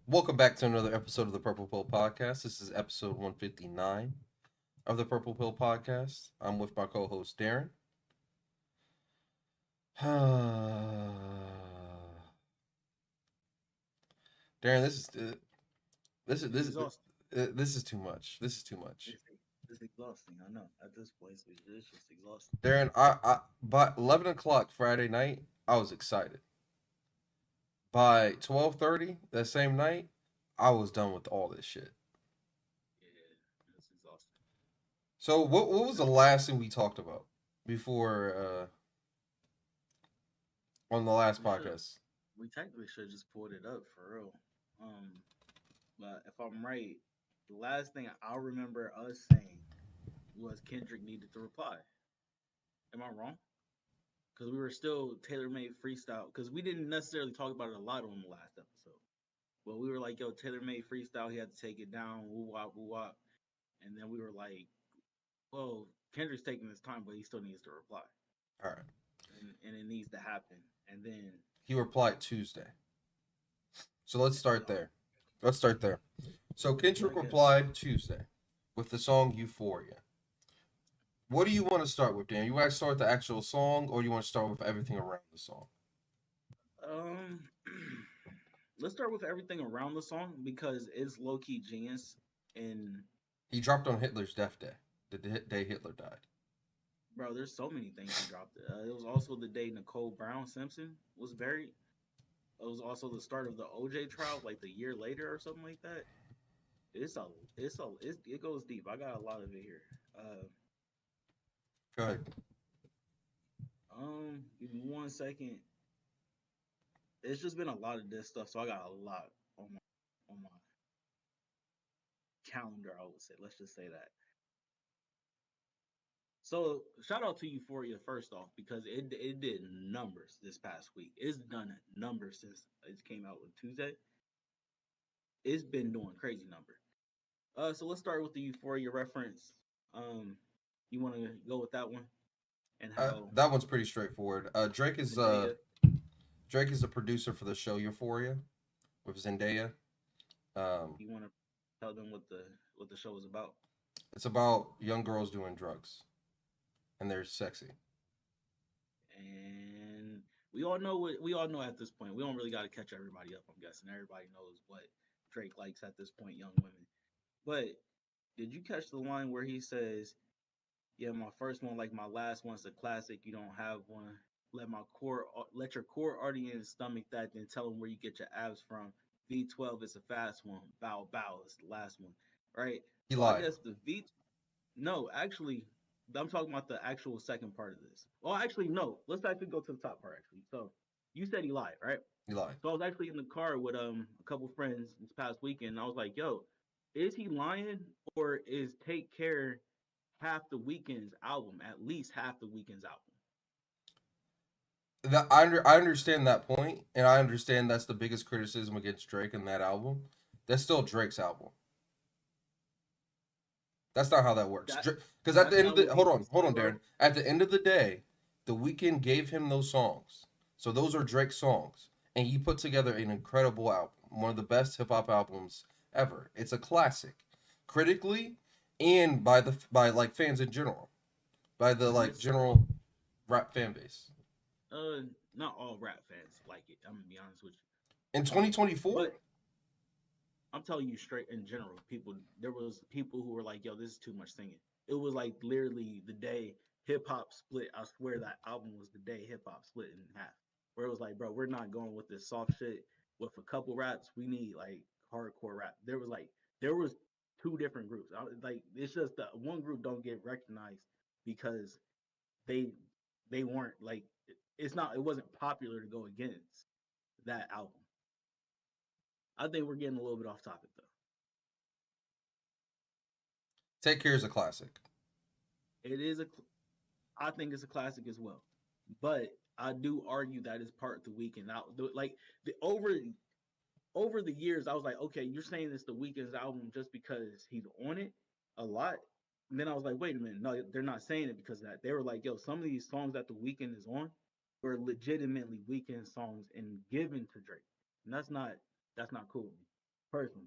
Welcome back to another episode of the Purple Pill Podcast. This is episode 159 of the Purple Pill Podcast. I'm with my co-host Darren. Darren, It's exhausting. this is too much. This is too much. It's exhausting. I know. At this point, it's just exhausting. Darren, I by 11 o'clock Friday night, I was excited. By 12:30 that same night, I was done with all this shit. Yeah, it's exhausting. So what was the last thing we talked about before on the last We should. podcast? We technically should just pulled it up for real. Um, but if I'm right, the last thing I remember us saying was Kendrick needed to reply. Am I wrong? Because we were still tailor made freestyle. Because we didn't necessarily talk about it a lot on the last episode. But we were like, yo, tailor made freestyle. He had to take it down. Woo wop, woo wop. And then we were like, well, Kendrick's taking his time, but he still needs to reply. All right. And it needs to happen. And then, He replied Tuesday. So let's start oh, there. Let's start there. So I Kendrick guess. replied Tuesday with the song Euphoria. What do you want to start with, Dan? You want to start with the actual song, or do you want to start with everything around the song? Um, let's start with everything around the song because it's low key genius. And He dropped on Hitler's death day, the day Hitler died. bro, there's so many things he dropped. It was also the day Nicole Brown Simpson was buried. It was also the start of the OJ trial, like the year later or something like that. It's a, it goes deep. I got a lot of it here. Uh, Go ahead. give me 1 second. It's just been a lot of this stuff, so I got a lot on my calendar. I would say, let's just say that. So shout out to Euphoria first off because it did numbers this past week. It's done numbers since it came out on Tuesday. It's been doing crazy numbers. So let's start with the Euphoria reference. Um, you want to go with that one and how That one's pretty straightforward. Zendaya? Drake is the producer for the show Euphoria with Zendaya. Um, You want to tell them what the show is about? it's about young girls doing drugs, and they're sexy. And we all know at this point. We don't really got to catch everybody up. I'm guessing everybody knows what Drake likes at this point, young women. But did you catch the line where he says, "Yeah, my first one, like my last one's a classic. You don't have one. Let your core audience stomach that. Then tell them where you get your abs from. V12 is a fast one. Bow bow is the last one, right? He So I lied. guess the V. No, actually, I'm talking about the actual second part of this. Well, actually, no. Let's actually go to the top part. Actually, so you said he lied, right? He lied. So I was actually in the car with a couple friends this past weekend. And I was like, "Yo, is he lying or is Take Care half the weekend's album? At least half the weekend's album." I understand that point, and I understand that's the biggest criticism against Drake in that album. That's still Drake's album. That's not how that works. That Because at that's the end of not what the people hold say, on, bro. Darren. At the end of the day, the weekend gave him those songs, so those are Drake's songs, and he put together an incredible album, one of the best hip hop albums ever. It's a classic, critically, and by like fans in general, by the like This general rap fan base. not all rap fans like it. I'm gonna be honest with In you. 2024, But I'm telling you straight in general, people there was people who were like, "Yo, this is too much singing." It was like literally the day hip hop split. I swear that album was the day hip hop split in half. Where it was like, bro, we're not going with this soft shit with a couple raps. We need like hardcore rap. There was two different groups. Like it's just that one group don't get recognized because they they weren't like it wasn't popular to go against that album. I think we're getting a little bit off topic though. Take Care is a classic. It is a I think it's a classic as well. But I do argue that it's part of the weekend. Now, like the over the years, I was like, okay, you're saying it's the weekend's album just because he's on it a lot. And then I was like, wait a minute, no, they're not saying it because of that. They were like, yo, some of these songs that the weekend is on were legitimately weekend songs and given to Drake, and that's not cool. personally.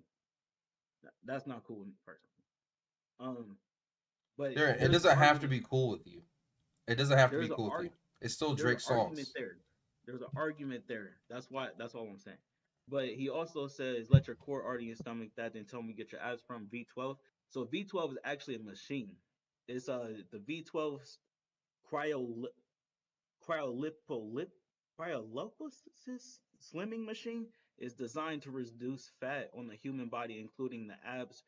That's not cool with me personally. Um, but Darren, it there's an doesn't have to argument. be cool with you. It doesn't have to be There's an cool with you. arg. It's still There's an Drake argument songs. there. There's an argument there. That's why. That's all I'm saying. But he also says, "Let your core audience stomach that, then tell me get your abs from V12." So V12 is actually a machine. It's the V12's cryo cryolipolip cryolipolysis slimming machine is designed to reduce fat on the human body, including the abs,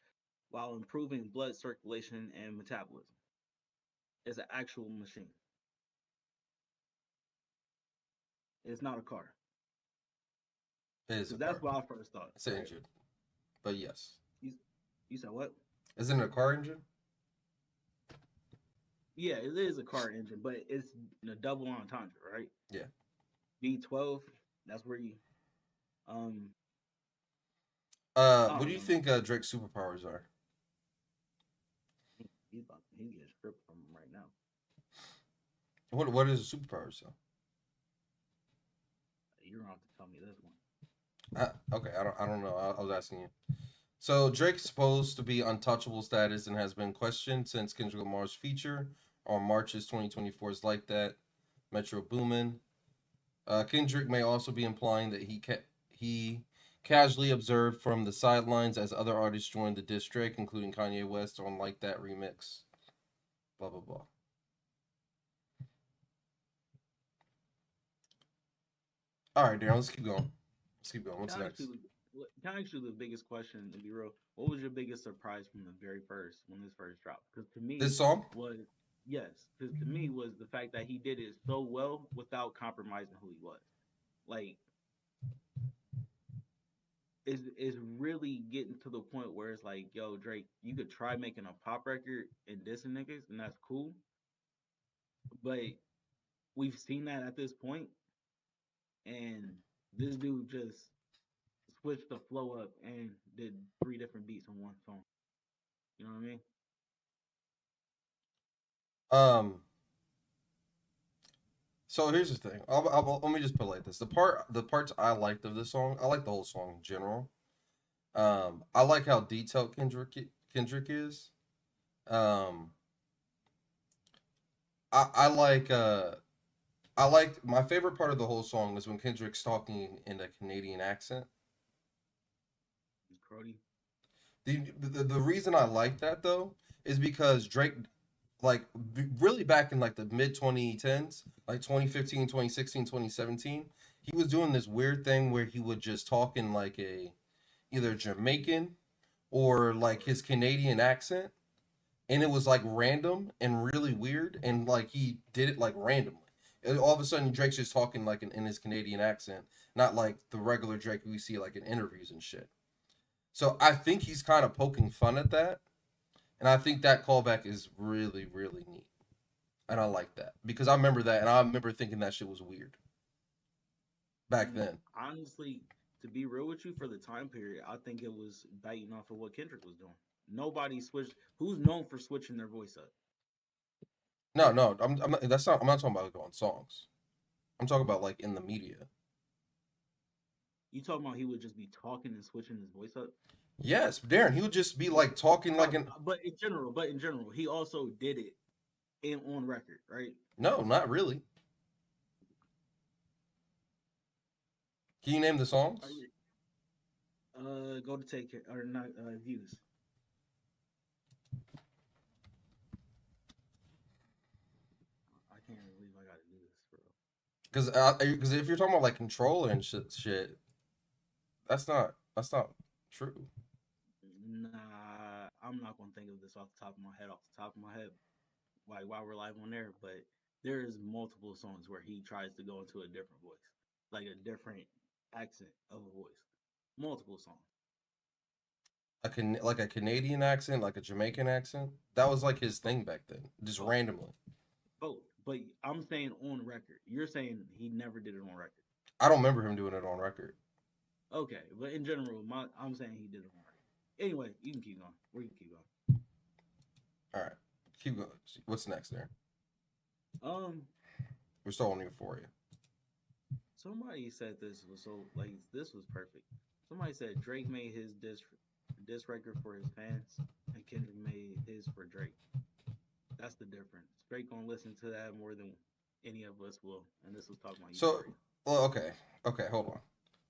while improving blood circulation and metabolism. It's an actual machine. It's not a car. It is a Because that's car. what I first thought. It's an Right? engine. But yes. You, you said what? Isn't it a car engine? Yeah, it is a car engine, but it's a double entendre, right? Yeah. V12. That's where you. Um, I What do don't you know. think Drake's superpowers are? He's getting stripped from him right now. What is a superpower? So You're gonna have to tell me this one. okay, I don't know. I was asking you. So Drake's supposed to be untouchable status and has been questioned since Kendrick Lamar's feature on March's 2024's Like That, Metro Boomin. Kendrick may also be implying that he casually observed from the sidelines as other artists joined the diss Drake, including Kanye West on Like That remix. Blah blah blah. All right, Darren, let's keep going. Let's keep going. What's Can I ask next? you, can I ask you the biggest question to be real? What was your biggest surprise from the very first when this first dropped? Because to me This song? was yes, because to me was the fact that he did it so well without compromising who he was. Like is really getting to the point where it's like, yo, Drake, you could try making a pop record and dissing niggas, and that's cool. But we've seen that at this point, and this dude just switched the flow up and did three different beats on one song. You know what I mean? Um. So here's the thing. Let me just put it like this: the parts I liked of this song, I like the whole song in general. I like how detailed Kendrick is. Um, I like I liked my favorite part of the whole song is when Kendrick's talking in a Canadian accent. Crody. The reason I like that though is because Drake like really back in like the mid 2010s, like 2015, 2016, 2017, he was doing this weird thing where he would just talk in like a either Jamaican or like his Canadian accent, and it was like random and really weird, and like he did it like randomly. And all of a sudden, Drake's just talking like in his Canadian accent, not like the regular Drake we see like in interviews and shit. So I think he's kind of poking fun at that, and I think that callback is really really neat, and I like that because I remember that, and I remember thinking that shit was weird back then. Honestly, to be real with you, for the time period, I think it was biting off of what Kendrick was doing. Nobody switched. Who's known for switching their voice up? No, no, I'm not. That's not. I'm not talking about on songs. I'm talking about like in the media. You talking about he would just be talking and switching his voice up? Yes, Darren, he would just be like talking like No, an. but in general, he also did it in on record, right? No, not really. Can you name the Are songs? you, go to take care or not views. I can't believe I got to do this, bro. Because if you're talking about like controller and shit, that's not true. Nah, I'm not gonna think of this off the top of my head. Off the top of my head, like while we're live on there, but there's multiple songs where he tries to go into a different voice, like a different accent of a voice. Multiple songs, Like a Canadian accent, like a Jamaican accent. That was like his both, thing back then, just both, randomly. both. But I'm saying on record. You're saying he never did it on record. I don't remember him doing it on record. Okay, but in general, I'm saying he did it on record. Anyway, you can keep going. We can keep going. All right, keep going. What's next there? Um, We're still on Euphoria. somebody said this was so like this was perfect. Somebody said Drake made his diss record for his fans, and Kendrick made his for Drake. That's the difference. Drake gonna listen to that more than any of us will. And this was talking about So, Euphoria. well, okay, hold on.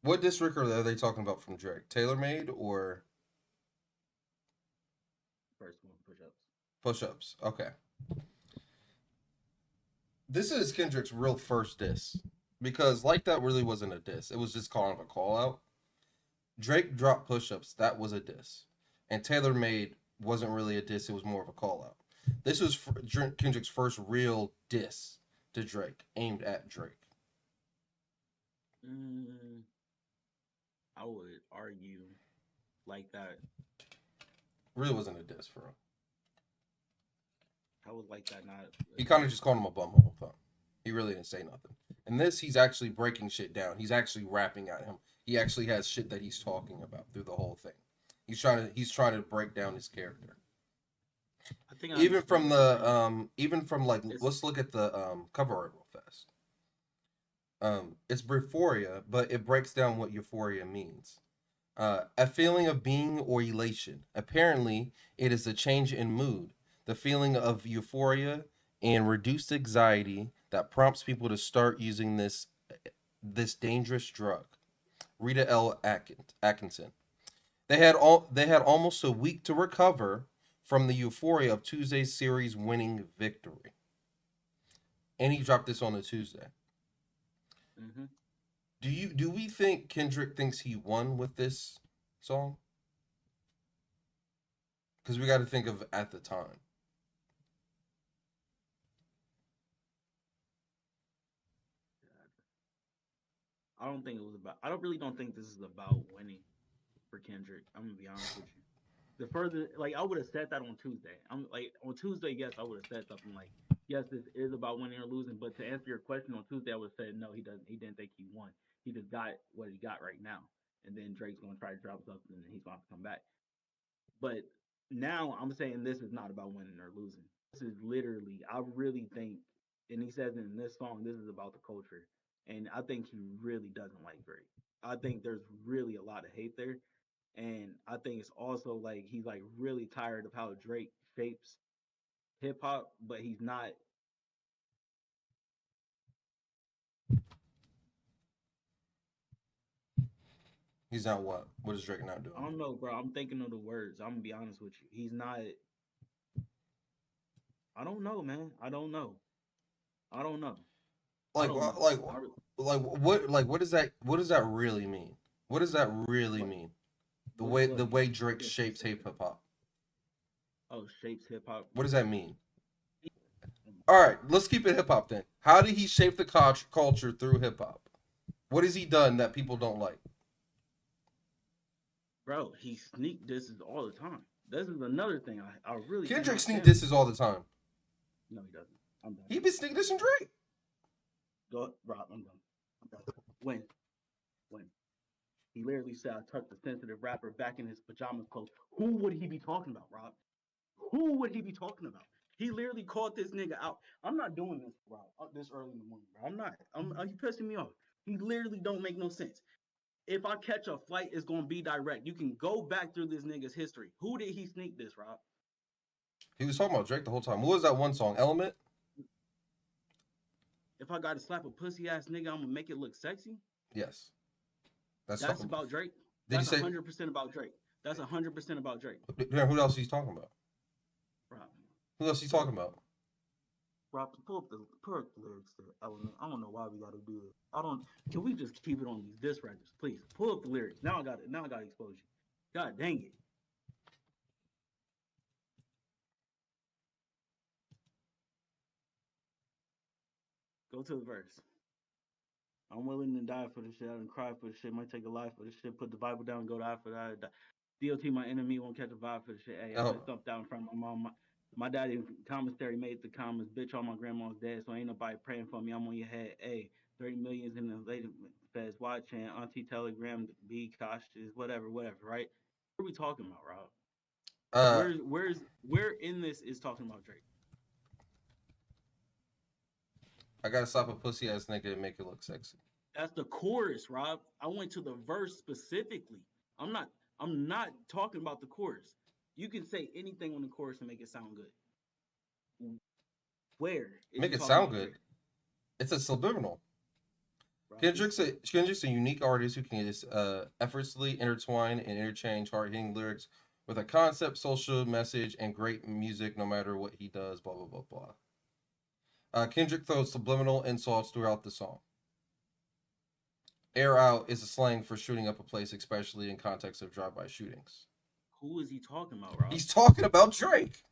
What disc record are they talking about from Drake? Tailor Made or First one, push ups. Push Ups? Okay. This is Kendrick's real first diss. Because Like That really wasn't a diss. It was just kind of a call out. Drake dropped Push Ups. That was a diss. And Tailor Made wasn't really a diss. It was more of a call out. This was Kendrick's first real diss to Drake, aimed at Drake. Mm, I would argue like that. Really wasn't a diss for him. I would like that not a He kind of diss. just called him a bumhole. He really didn't say nothing. And this, he's actually breaking shit down. He's actually rapping at him. He actually has shit that he's talking about through the whole thing. He's trying to break down his character. I think I Even understand from what you're the saying. even from like, It's let's look at the cover art real fast. It's Euphoria, but it breaks down what euphoria means. A feeling of being or elation. Apparently, it is a change in mood, the feeling of euphoria and reduced anxiety that prompts people to start using this dangerous drug. Rita L. Atkinson. They had almost a week to recover from the euphoria of Tuesday's series winning victory. And he dropped this on a Tuesday. mm-hmm. Do we think Kendrick thinks he won with this song? Because we got to think of at the time. I don't think it was about. I don't really don't think this is about winning for Kendrick. I'm gonna be honest with you. The further, like, I would have said that on Tuesday. I'm like on Tuesday, yes, I would have said something like, yes, this is about winning or losing. But to answer your question on Tuesday, I would have said no. He doesn't. He didn't think he won. He just got what he got right now. And then Drake's gonna try to drop something, and he's gonna have to come back. But now I'm saying this is not about winning or losing. This is literally, I really think, and he says in this song, this is about the culture. And I think he really doesn't like Drake. I think there's really a lot of hate there. And I think it's also like he's like really tired of how Drake shapes hip hop, but he's not. He's not what? What is Drake not I doing? don't know, bro. I'm thinking of the words. I'm gonna be honest with you. He's not. I don't know, man. I don't know. I don't know. I Like, don't know. like, I, what does that? What does that really mean? What does that really what? mean? The What? way What the mean? way Drake Get shapes specific. hip hop. Oh, shapes hip hop. What does that mean? Mm. All right, let's keep it hip hop then. How did he shape the culture through hip hop? What has he done that people don't like? Bro, he sneak disses all the time. This is another thing I really Kendrick cannot sneak stand with disses him. all the time. No, he doesn't. I'm done. He been sneak dissing Drake. Go, Rob. I'm done. I'm done. When? When? He literally said, I tucked the sensitive rapper back in his pajamas clothes. Who would he be talking about, Rob? Who would he be talking about? He literally called this nigga out. I'm not doing this, Rob, this early in the morning, bro. I'm not. You pissing me off. He literally don't make no sense. If I catch a flight, it's gonna be direct. You can go back through this nigga's history. Who did he sneak this, Rob? He was talking about Drake the whole time. What was that one song? Element. If I gotta slap a pussy ass nigga, I'm gonna make it look sexy. Yes, that's That's talking. about Drake. Did he That's say? 100% about Drake. That's 100% about Drake. Who else he's talking about? Rob, Who else he's talking about? Rob, pull up the lyrics to Element. I don't know why we gotta do this. I don't. Can we just keep it on these diss records, please? Pull up the lyrics. Now I got it. Now I got to expose you. God dang it. Go to the verse. I'm willing to die for this shit. I done cry for this shit. Might take a life for this shit. Put the Bible down, go die for that. DOT, my enemy, won't catch a vibe for this shit. Hey, I've been Oh, stumped out in front of my mom. My daddy commissary made the comments. Bitch, all my grandma's dead, so ain't nobody praying for me. I'm on your head. Hey, 30 millions in the later feds watching. Auntie Telegram, be cautious, whatever, right? What are we talking about, Rob? uh, Where in this is talking about Drake? I gotta stop a pussy ass nigga and make it look sexy. That's the chorus, Rob. I went to the verse specifically. I'm not. I'm not talking about the chorus. You can say anything on the chorus and make it sound good. Where is Make he it talking sound about good. Drake? It's a subliminal. Rob, he's Kendrick's a unique artist who can just effortlessly intertwine and interchange hard-hitting lyrics with a concept, social message, and great music, no matter what he does. Blah blah blah blah. Kendrick throws subliminal insults throughout the song. Air out is a slang for shooting up a place, especially in context of drive-by shootings. who is he talking about, Rob? He's talking about Drake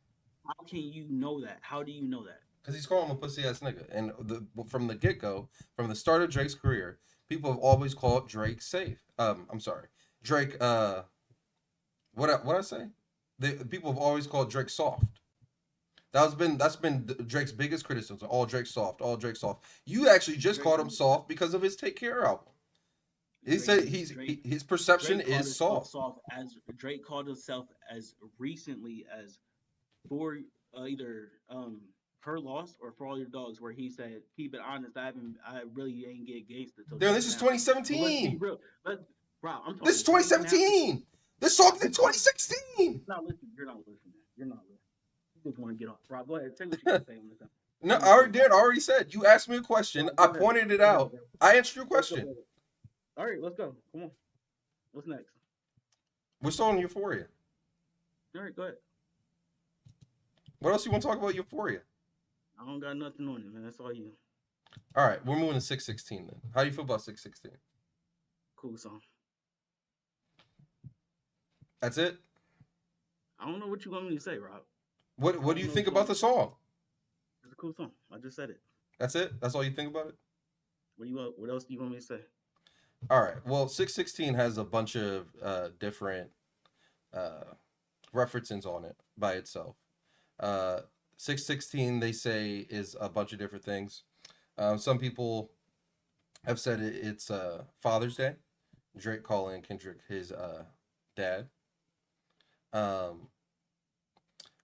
How can you know that? How do you know that? because he's calling him a pussy ass nigga. And from the get go, from the start of Drake's career, people have always called Drake safe. I'm sorry, Drake. What I say? People have always called Drake soft. That's been Drake's biggest criticism. All Drake soft. All Drake soft. You actually just Drake called him soft because of his Take Care album. He Drake said is Drake. his perception Drake called is himself soft. soft as Drake called himself as recently as for either her loss or for all your dogs, where he said, "Keep it honest, I really ain't get gangster till Damn, this just is now." But let's be 2017. real. Let Bro, I'm This is talking second half. 2017. This song's in 2016. Not listening. You're not listening. You're not listening. You just want to get off. Rob, go ahead. Say what you got to say on this. No, I'm I gonna shut already it did. down. I already said. You asked me a question. Rob, I go ahead. pointed it Go ahead, out. bro. I answered your Let's go, question. brother. All right, let's go. Come on. What's next? We're still on Euphoria. All right, go ahead. What else you want to talk about Euphoria? I don't got nothing on it, man. That's all you. All right, we're moving to 616 then. How do you feel about 616? Cool song. That's it? I don't know what you want me to say, Rob. What I do don't you know think what you want about me the to say. song? It's a cool song. I just said it. That's it? That's all you think about it? What do you want? What else do you want me to say? All right. Well, 616 has a bunch of different uh, references on it by itself. Uh, 616, they say, is a bunch of different things. Some people have said it's Father's Day. Drake calling Kendrick his dad. Um,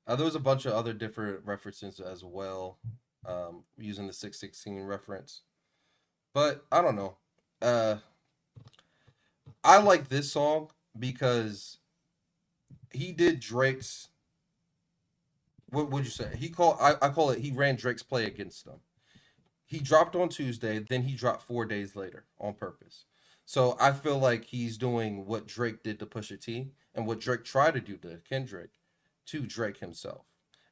there was a bunch of other different references as well, using the 616 reference. But I don't know. Uh, I like this song because he did Drake's. What would you say? I call it. He ran Drake's play against them. He dropped on Tuesday, then he dropped 4 days later on purpose. So I feel like he's doing what Drake did to Pusha T and what Drake tried to do to Kendrick to Drake himself.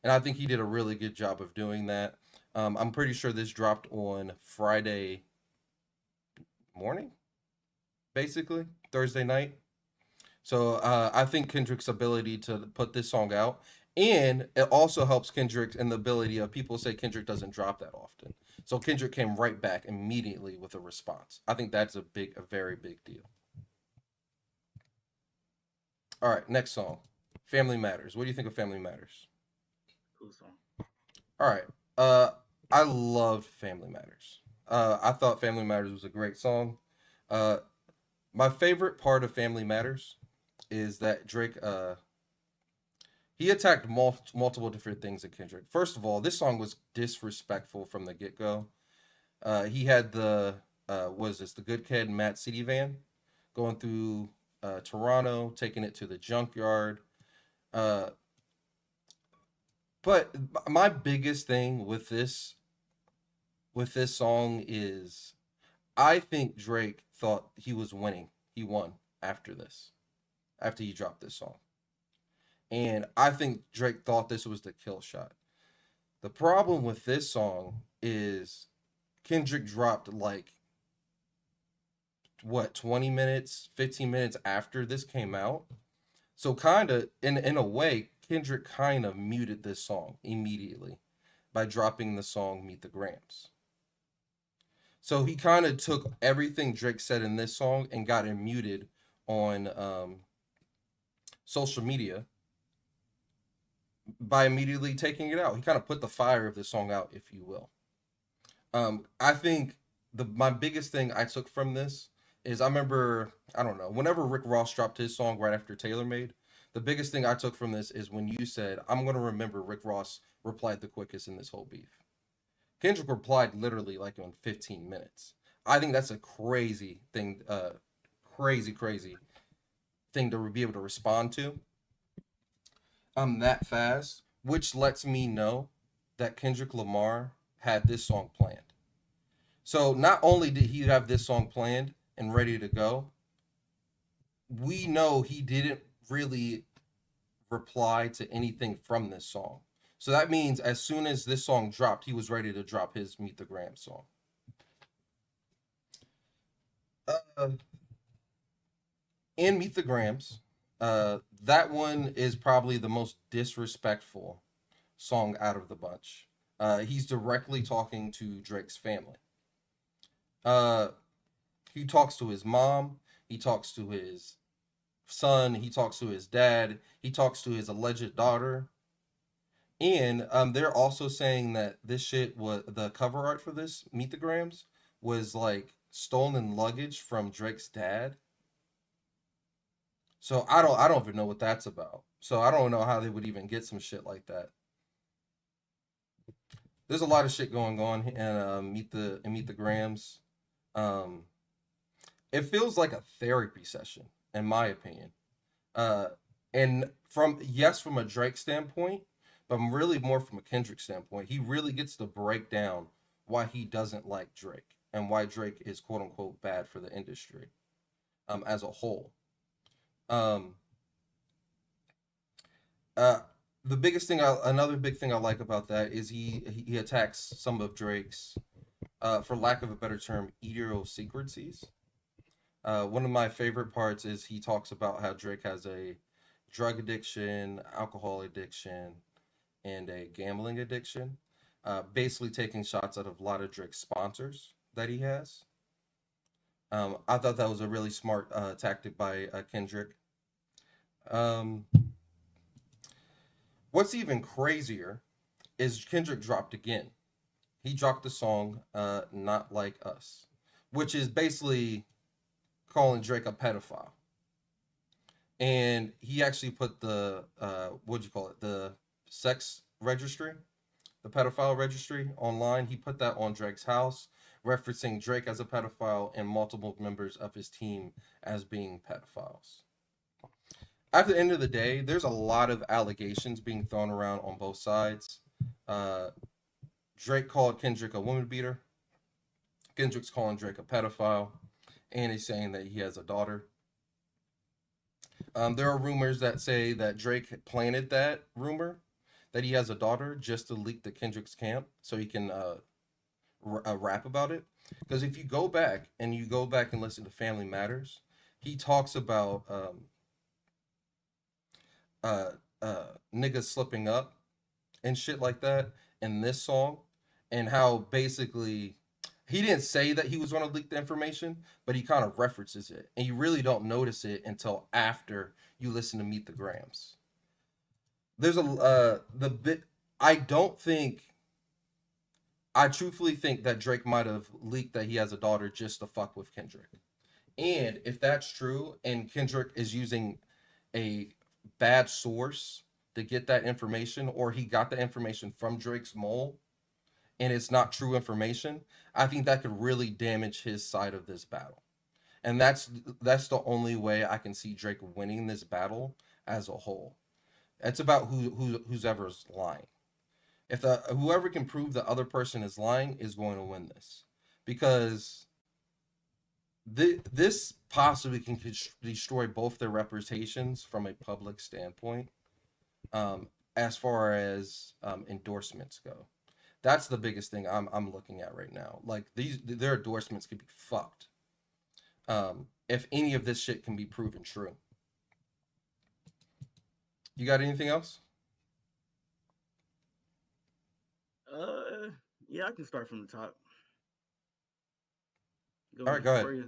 And I think he did a really good job of doing that. I'm pretty sure this dropped on Friday morning, basically, Thursday night. So I think Kendrick's ability to put this song out, and it also helps Kendrick in the ability of people say Kendrick doesn't drop that often. So Kendrick came right back immediately with a response. I think that's a very big deal. All right, next song, Family Matters. What do you think of Family Matters? Cool song. All right, uh, I loved Family Matters. I thought Family Matters was a great song. Uh, my favorite part of Family Matters is that Drake he attacked multiple different things at Kendrick. First of all, this song was disrespectful from the get go. He had the was this the Good Kid, Matt City van going through Toronto, taking it to the junkyard. Uh, but my biggest thing with this song is I think Drake thought he was winning. He won after this, after he dropped this song. And I think Drake thought this was the kill shot. The problem with this song is Kendrick dropped like what 20 minutes, 15 minutes after this came out. So kind of in a way, Kendrick kind of muted this song immediately by dropping the song Meet the Grams. So he kind of took everything Drake said in this song and got it muted on social media by immediately taking it out. He kind of put the fire of the song out, if you will. I think the my biggest thing I took from this is I remember I don't know whenever Rick Ross dropped his song right after Taylor made. The biggest thing I took from this is when you said I'm gonna remember Rick Ross replied the quickest in this whole beef. Kendrick replied literally like in 15 minutes. I think that's a crazy thing to be able to respond to that fast, which lets me know that Kendrick Lamar had this song planned. So not only did he have this song planned and ready to go, we know he didn't really reply to anything from this song. So that means as soon as this song dropped, he was ready to drop his Meet the Graham song. Uh, and Meet the Grams, that one is probably the most disrespectful song out of the bunch. He's directly talking to Drake's family. Uh, he talks to his mom, he talks to his son, he talks to his dad, he talks to his alleged daughter. And they're also saying that this shit was the cover art for this Meet the Grams was like stolen luggage from Drake's dad. So I don't even know what that's about. So I don't know how they would even get some shit like that. There's a lot of shit going on in Meet the Grams. Um, it feels like a therapy session, in my opinion. Uh, and from a Drake standpoint, but really more from a Kendrick standpoint. He really gets to break down why he doesn't like Drake and why Drake is quote unquote bad for the industry as a whole. Um, uh, another big thing I like about that is he attacks some of Drake's, for lack of a better term, idiosyncrasies. One of my favorite parts is he talks about how Drake has a drug addiction, alcohol addiction, and a gambling addiction. Basically, taking shots out of a lot of Drake's sponsors that he has. I thought that was a really smart tactic by Kendrick. Um, what's even crazier is Kendrick dropped again. He dropped the song "Not Like Us," which is basically calling Drake a pedophile. And he actually put the what'd you call it, the sex registry, the pedophile registry online. He put that on Drake's house, referencing Drake as a pedophile and multiple members of his team as being pedophiles. At the end of the day, there's a lot of allegations being thrown around on both sides. uh, Drake called Kendrick a woman beater. Kendrick's calling Drake a pedophile, and he's saying that he has a daughter. There are rumors that say that Drake planted that rumor that he has a daughter just to leak to Kendrick's camp so he can rap about it. Because if you go back and listen to Family Matters, he talks about uh, niggas slipping up and shit like that in this song, and how basically he didn't say that he was going to leak the information, but he kind of references it, and you really don't notice it until after you listen to Meet the Grams. There's a the bit. I don't think. I truthfully think that Drake might have leaked that he has a daughter just to fuck with Kendrick. And if that's true, and Kendrick is using a bad source to get that information, or he got the information from Drake's mole, and it's not true information, I think that could really damage his side of this battle. And that's the only way I can see Drake winning this battle as a whole. It's about who's ever's lying. If the whoever can prove the other person is lying is going to win this, because this possibly can destroy both their reputations from a public standpoint, um, as far as endorsements go. That's the biggest thing I'm looking at right now. Like their endorsements could be fucked if any of this shit can be proven true. You got anything else? Uh, yeah, I can start from the top. Go All with right, go ahead. Euphoria.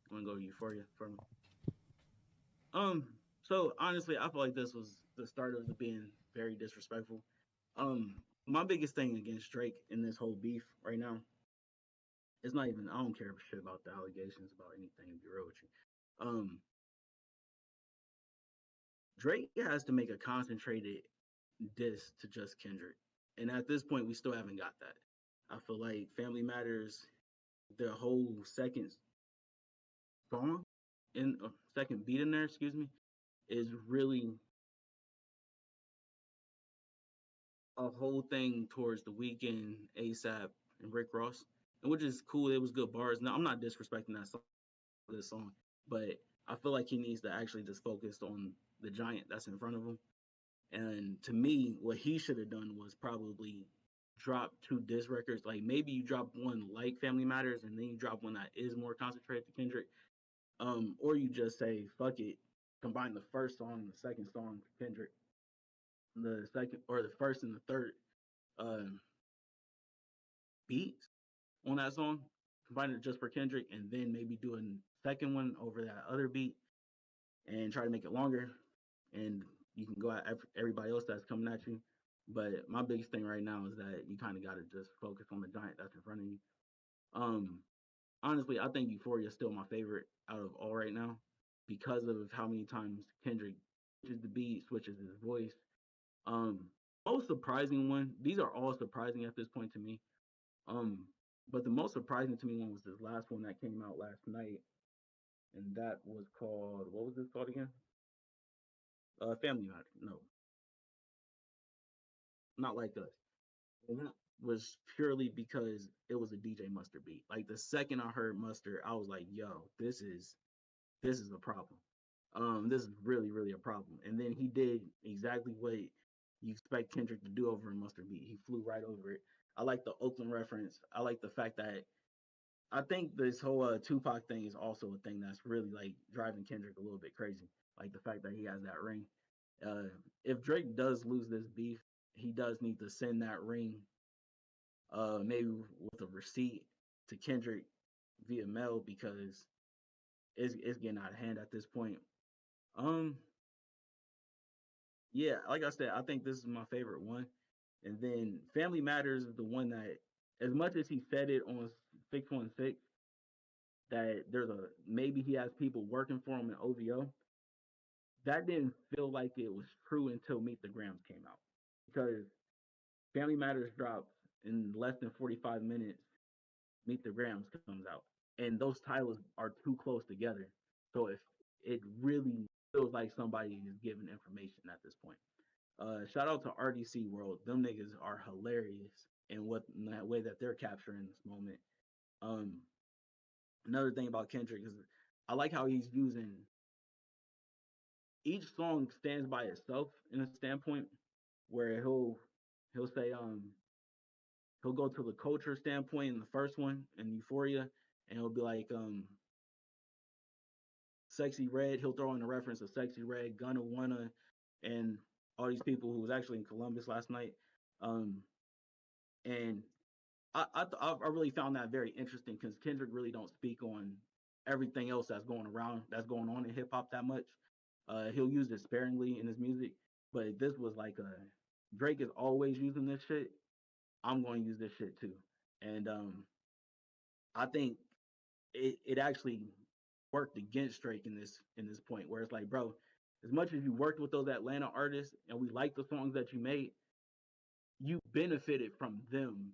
I'm gonna go with Euphoria for me. Um, so honestly, I feel like this was the start of the being very disrespectful. My biggest thing against Drake in this whole beef right now is not even, I don't care shit about the allegations about anything. To be real with you, Drake has to make a concentrated diss to just Kendrick, and at this point, we still haven't got that. I feel like Family Matters. the whole second song in second beat in there, excuse me, is really a whole thing towards the weekend, ASAP, and Rick Ross, and which is cool. It was good bars. Now I'm not disrespecting that song, this song, but I feel like he needs to actually just focus on the giant that's in front of him. And to me, what he should have done was probably drop two diss records. Like maybe you drop one like Family Matters, and then you drop one that is more concentrated to Kendrick. Or you just say fuck it, combine the first song and the second song for Kendrick, the second or the first and the third um, beats on that song, combine it just for Kendrick, and then maybe do a second one over that other beat and try to make it longer. And you can go at everybody else that's coming at you. But my biggest thing right now is that you kind of got to just focus on the giant that's in front of you. Um, Honestly, I think Euphoria is still my favorite out of all right now because of how many times Kendrick switches the beat, switches his voice. Um, Most surprising one. These are all surprising at this point to me. Um, but the most surprising to me one was this last one that came out last night, and that was called what was this called again? Family Matter. No, not like us. And that was purely because it was a DJ Mustard beat. Like the second I heard Mustard, I was like, "Yo, this is a problem. This is really really a problem." And then he did exactly what you expect Kendrick to do over a Mustard beat. He flew right over it. I like the Oakland reference. I like the fact that I think this whole Tupac thing is also a thing that's really like driving Kendrick a little bit crazy. Like the fact that he has that ring. Uh, if Drake does lose this beef, he does need to send that ring, maybe with a receipt to Kendrick via mail because it's getting out of hand at this point. Um, yeah, like I said, I think this is my favorite one. And then Family Matters is the one that, as much as he said it on 616, that there's a maybe he has people working for him in OVO. That didn't feel like it was true until Meet the Grams came out because Family Matters drops in less than 45 minutes. Meet the Grams comes out, and those titles are too close together. So if it really feels like somebody is giving information at this point. Shout out to RDC World. Them niggas are hilarious in that way that they're capturing this moment. Um, Another thing about Kendrick is I like how he's using each song stands by itself in a standpoint where he'll say he'll go to the culture standpoint in the first one in Euphoria and he'll be like Sexy Red, he'll throw in a reference of Sexy Red, Gunna Wanna, and all these people who was actually in Columbus last night. Um and I really found that very interesting because Kendrick really don't speak on everything else that's going on in hip hop that much. He'll use it sparingly in his music, but this was like a Drake is always using this shit. I'm going to use this shit too, and I think it actually worked against Drake in this point where it's like, bro, as much as you worked with those Atlanta artists and we like the songs that you made, you benefited from them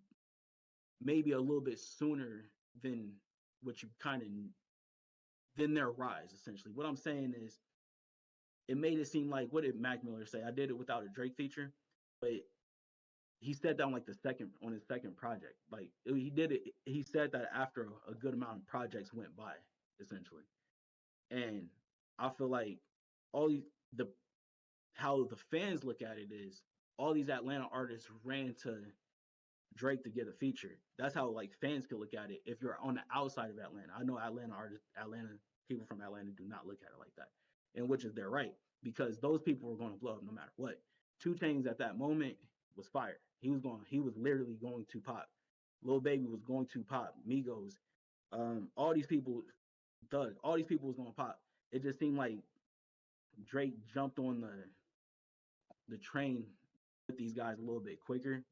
maybe a little bit sooner than what you kind of than their rise. Essentially, what I'm saying is, it made it seem like what did Mac Miller say? I did it without a Drake feature, but he said that on like the second on his second project. Like he did it. He said that after a good amount of projects went by, essentially. And I feel like all these the how the fans look at it is all these Atlanta artists ran to Drake to get a feature. That's how like fans could look at it if you're on the outside of Atlanta. I know Atlanta people from Atlanta do not look at it like that, and which is their right because those people were going to blow up no matter what. 2 Chainz at that moment was fired. He was literally going to pop. Lil Baby was going to pop. Migos, all these people, all these people was going to pop. It just seemed like Drake jumped on the train with these guys a little bit quicker,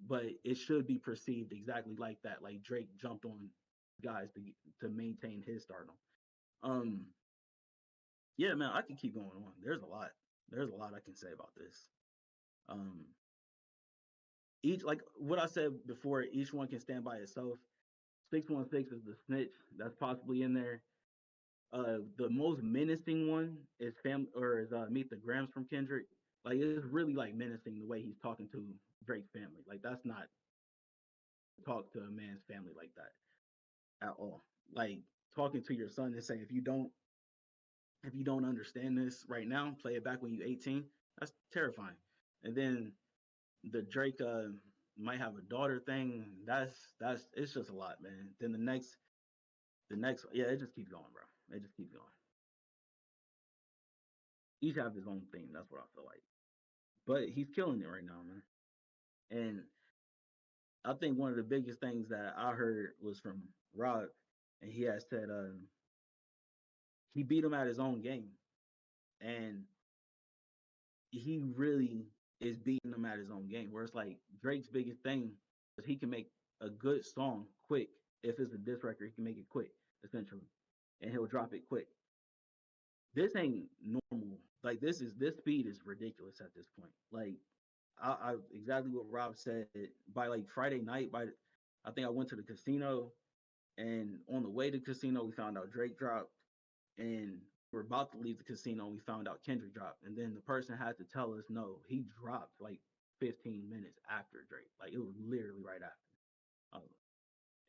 but it should be perceived exactly like that. Like Drake jumped on guys to maintain his stardom. Um, yeah, man, I can keep going on. There's a lot. There's a lot I can say about this. Um, each like what I said before, each one can stand by itself. 616 is the snitch that's possibly in there. The most menacing one is Meet the Grams from Kendrick. Like it's really like menacing the way he's talking to Drake's family. Like that's not talk to a man's family like that at all. Like talking to your son and saying if you don't understand this right now, play it back when you're 18. That's terrifying. And then the Drake might have a daughter thing. That's it's just a lot, man. Then the next yeah, it just keeps going, bro. It just keeps going. Each have his own theme. That's what I feel like. But he's killing it right now, man. And I think one of the biggest things that I heard was from Rob, and he had said he beat him at his own game, and he really is beating him at his own game. Where it's like Drake's biggest thing is he can make a good song quick. If it's a diss record, he can make it quick, essentially, and he'll drop it quick. This ain't normal. Like this speed is ridiculous at this point. Like I exactly what Rob said. By like Friday night, I think I went to the casino, and on the way to the casino, we found out Drake dropped, and we're about to leave the casino, and we found out Kendrick dropped, and then the person had to tell us no, he dropped like 15 minutes after Drake. Like it was literally right after.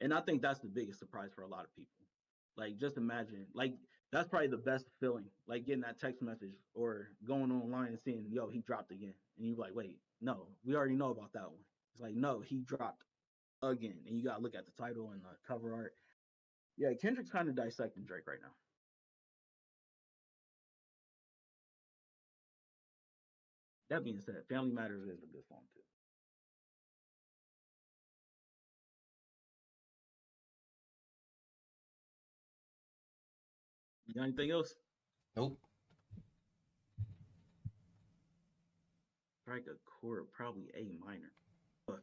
And I think that's the biggest surprise for a lot of people. Like, just imagine, like, that's probably the best feeling, like getting that text message or going online and seeing, yo, he dropped again. And you're like, wait, no, we already know about that one. It's like, no, he dropped again. And you got to look at the title and the cover art. Yeah, Kendrick's kind of dissecting Drake right now. That being said, Family Matters is a good song, too. You got anything else? Nope. Strike a chord, probably A minor. But,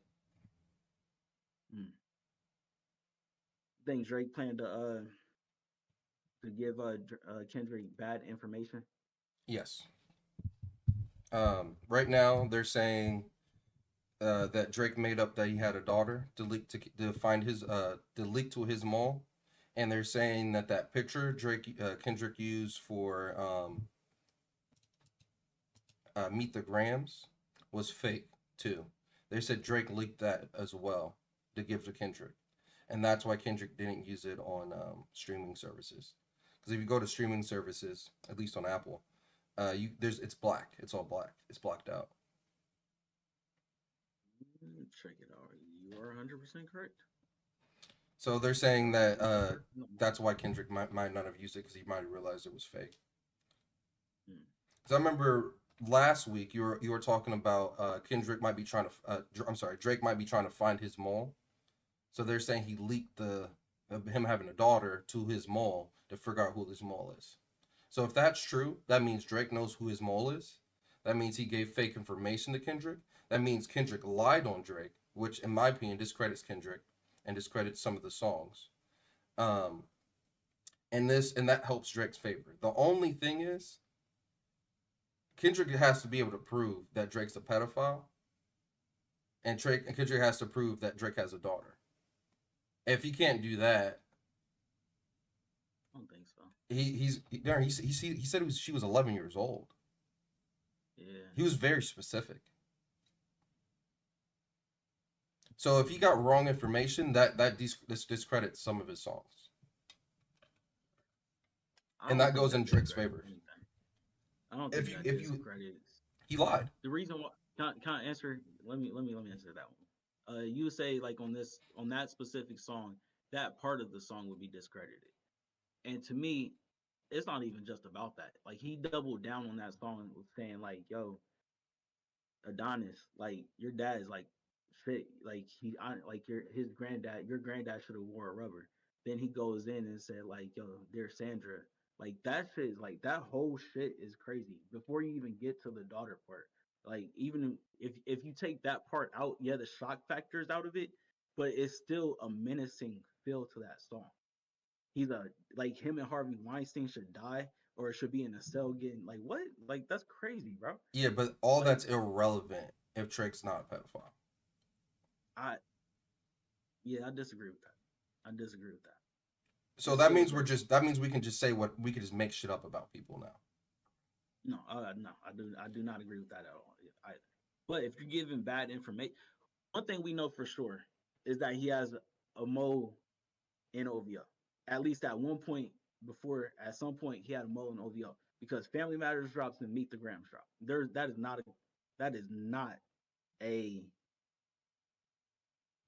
hmm. Think Drake planned to give Kendrick bad information. Yes. Right now they're saying that Drake made up that he had a daughter to leak to find his to leak to his mall, and they're saying that that picture Kendrick used for Meet the Grams was fake too. They said Drake leaked that as well to give to Kendrick, and that's why Kendrick didn't use it on streaming services. Because if you go to streaming services, at least on Apple, you there's it's black. It's all black. It's blacked out. Check it out. You are 100% correct. So they're saying that that's why Kendrick might not have used it because he might have realized it was fake. Hmm. Because I remember last week you were talking about Kendrick might be trying to I'm sorry, Drake might be trying to find his mole. So they're saying he leaked the him having a daughter to his mole to figure out who his mole is. So if that's true, that means Drake knows who his mole is. That means he gave fake information to Kendrick. That means Kendrick lied on Drake, which in my opinion discredits Kendrick and discredits some of the songs. Um, and that helps Drake's favor. The only thing is Kendrick has to be able to prove that Drake's a pedophile, and Kendrick has to prove that Drake has a daughter. If he can't do that, I don't think so. he said she was 11 years old. Yeah. He was very specific. So if he got wrong information, this discredits some of his songs, I and don't that think goes in that Drake's discredits favor. anything. I don't If think you that if you discredits he lied. the reason why. Can I answer? Let me answer that one. You say like on that specific song, that part of the song would be discredited, and to me, it's not even just about that. Like he doubled down on that song with saying like, "Yo, Adonis, like your dad is like fit, like like your granddad should have wore a rubber." Then he goes in and said like, "Yo, dear Sandra, like that shit is like that whole shit is crazy." Before you even get to the daughter part, like even if you take that part out, yeah, the shock factors out of it, but it's still a menacing feel to that song. He's a like him and Harvey Weinstein should die or should be in a cell getting like what? Like that's crazy, bro. Yeah, but all Like that's irrelevant if Drake's not a pedophile. I yeah, I disagree with that. I disagree with that. So It's that still a means great song. that means we can just say what we can just make shit up about people now. No, no, I do not agree with that at all either. But if you're giving bad information, one thing we know for sure is that he has a mole in OVO. At least at one point before, at some point, he had a mole in OVO because Family Matters drops and Meet the Grams drop. There, that is not a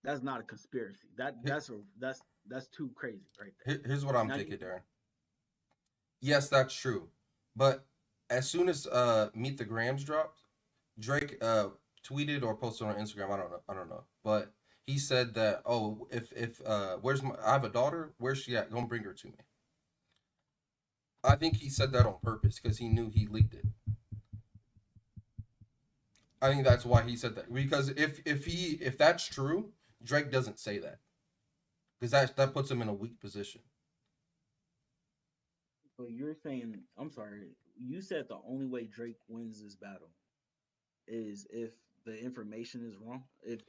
that's not a conspiracy. That's too crazy right there. Here's what I'm Now thinking, you Darren. Yes, that's true. But as soon as Meet the Grams dropped, Drake tweeted or posted on Instagram. I don't know. But he said that, oh, if where's my I have a daughter. Where's she at? Don't bring her to me. I think he said that on purpose because he knew he leaked it. I think that's why he said that because if that's true, Drake doesn't say that because that puts him in a weak position. but you're saying I'm sorry. You said the only way Drake wins this battle is if the information is wrong. And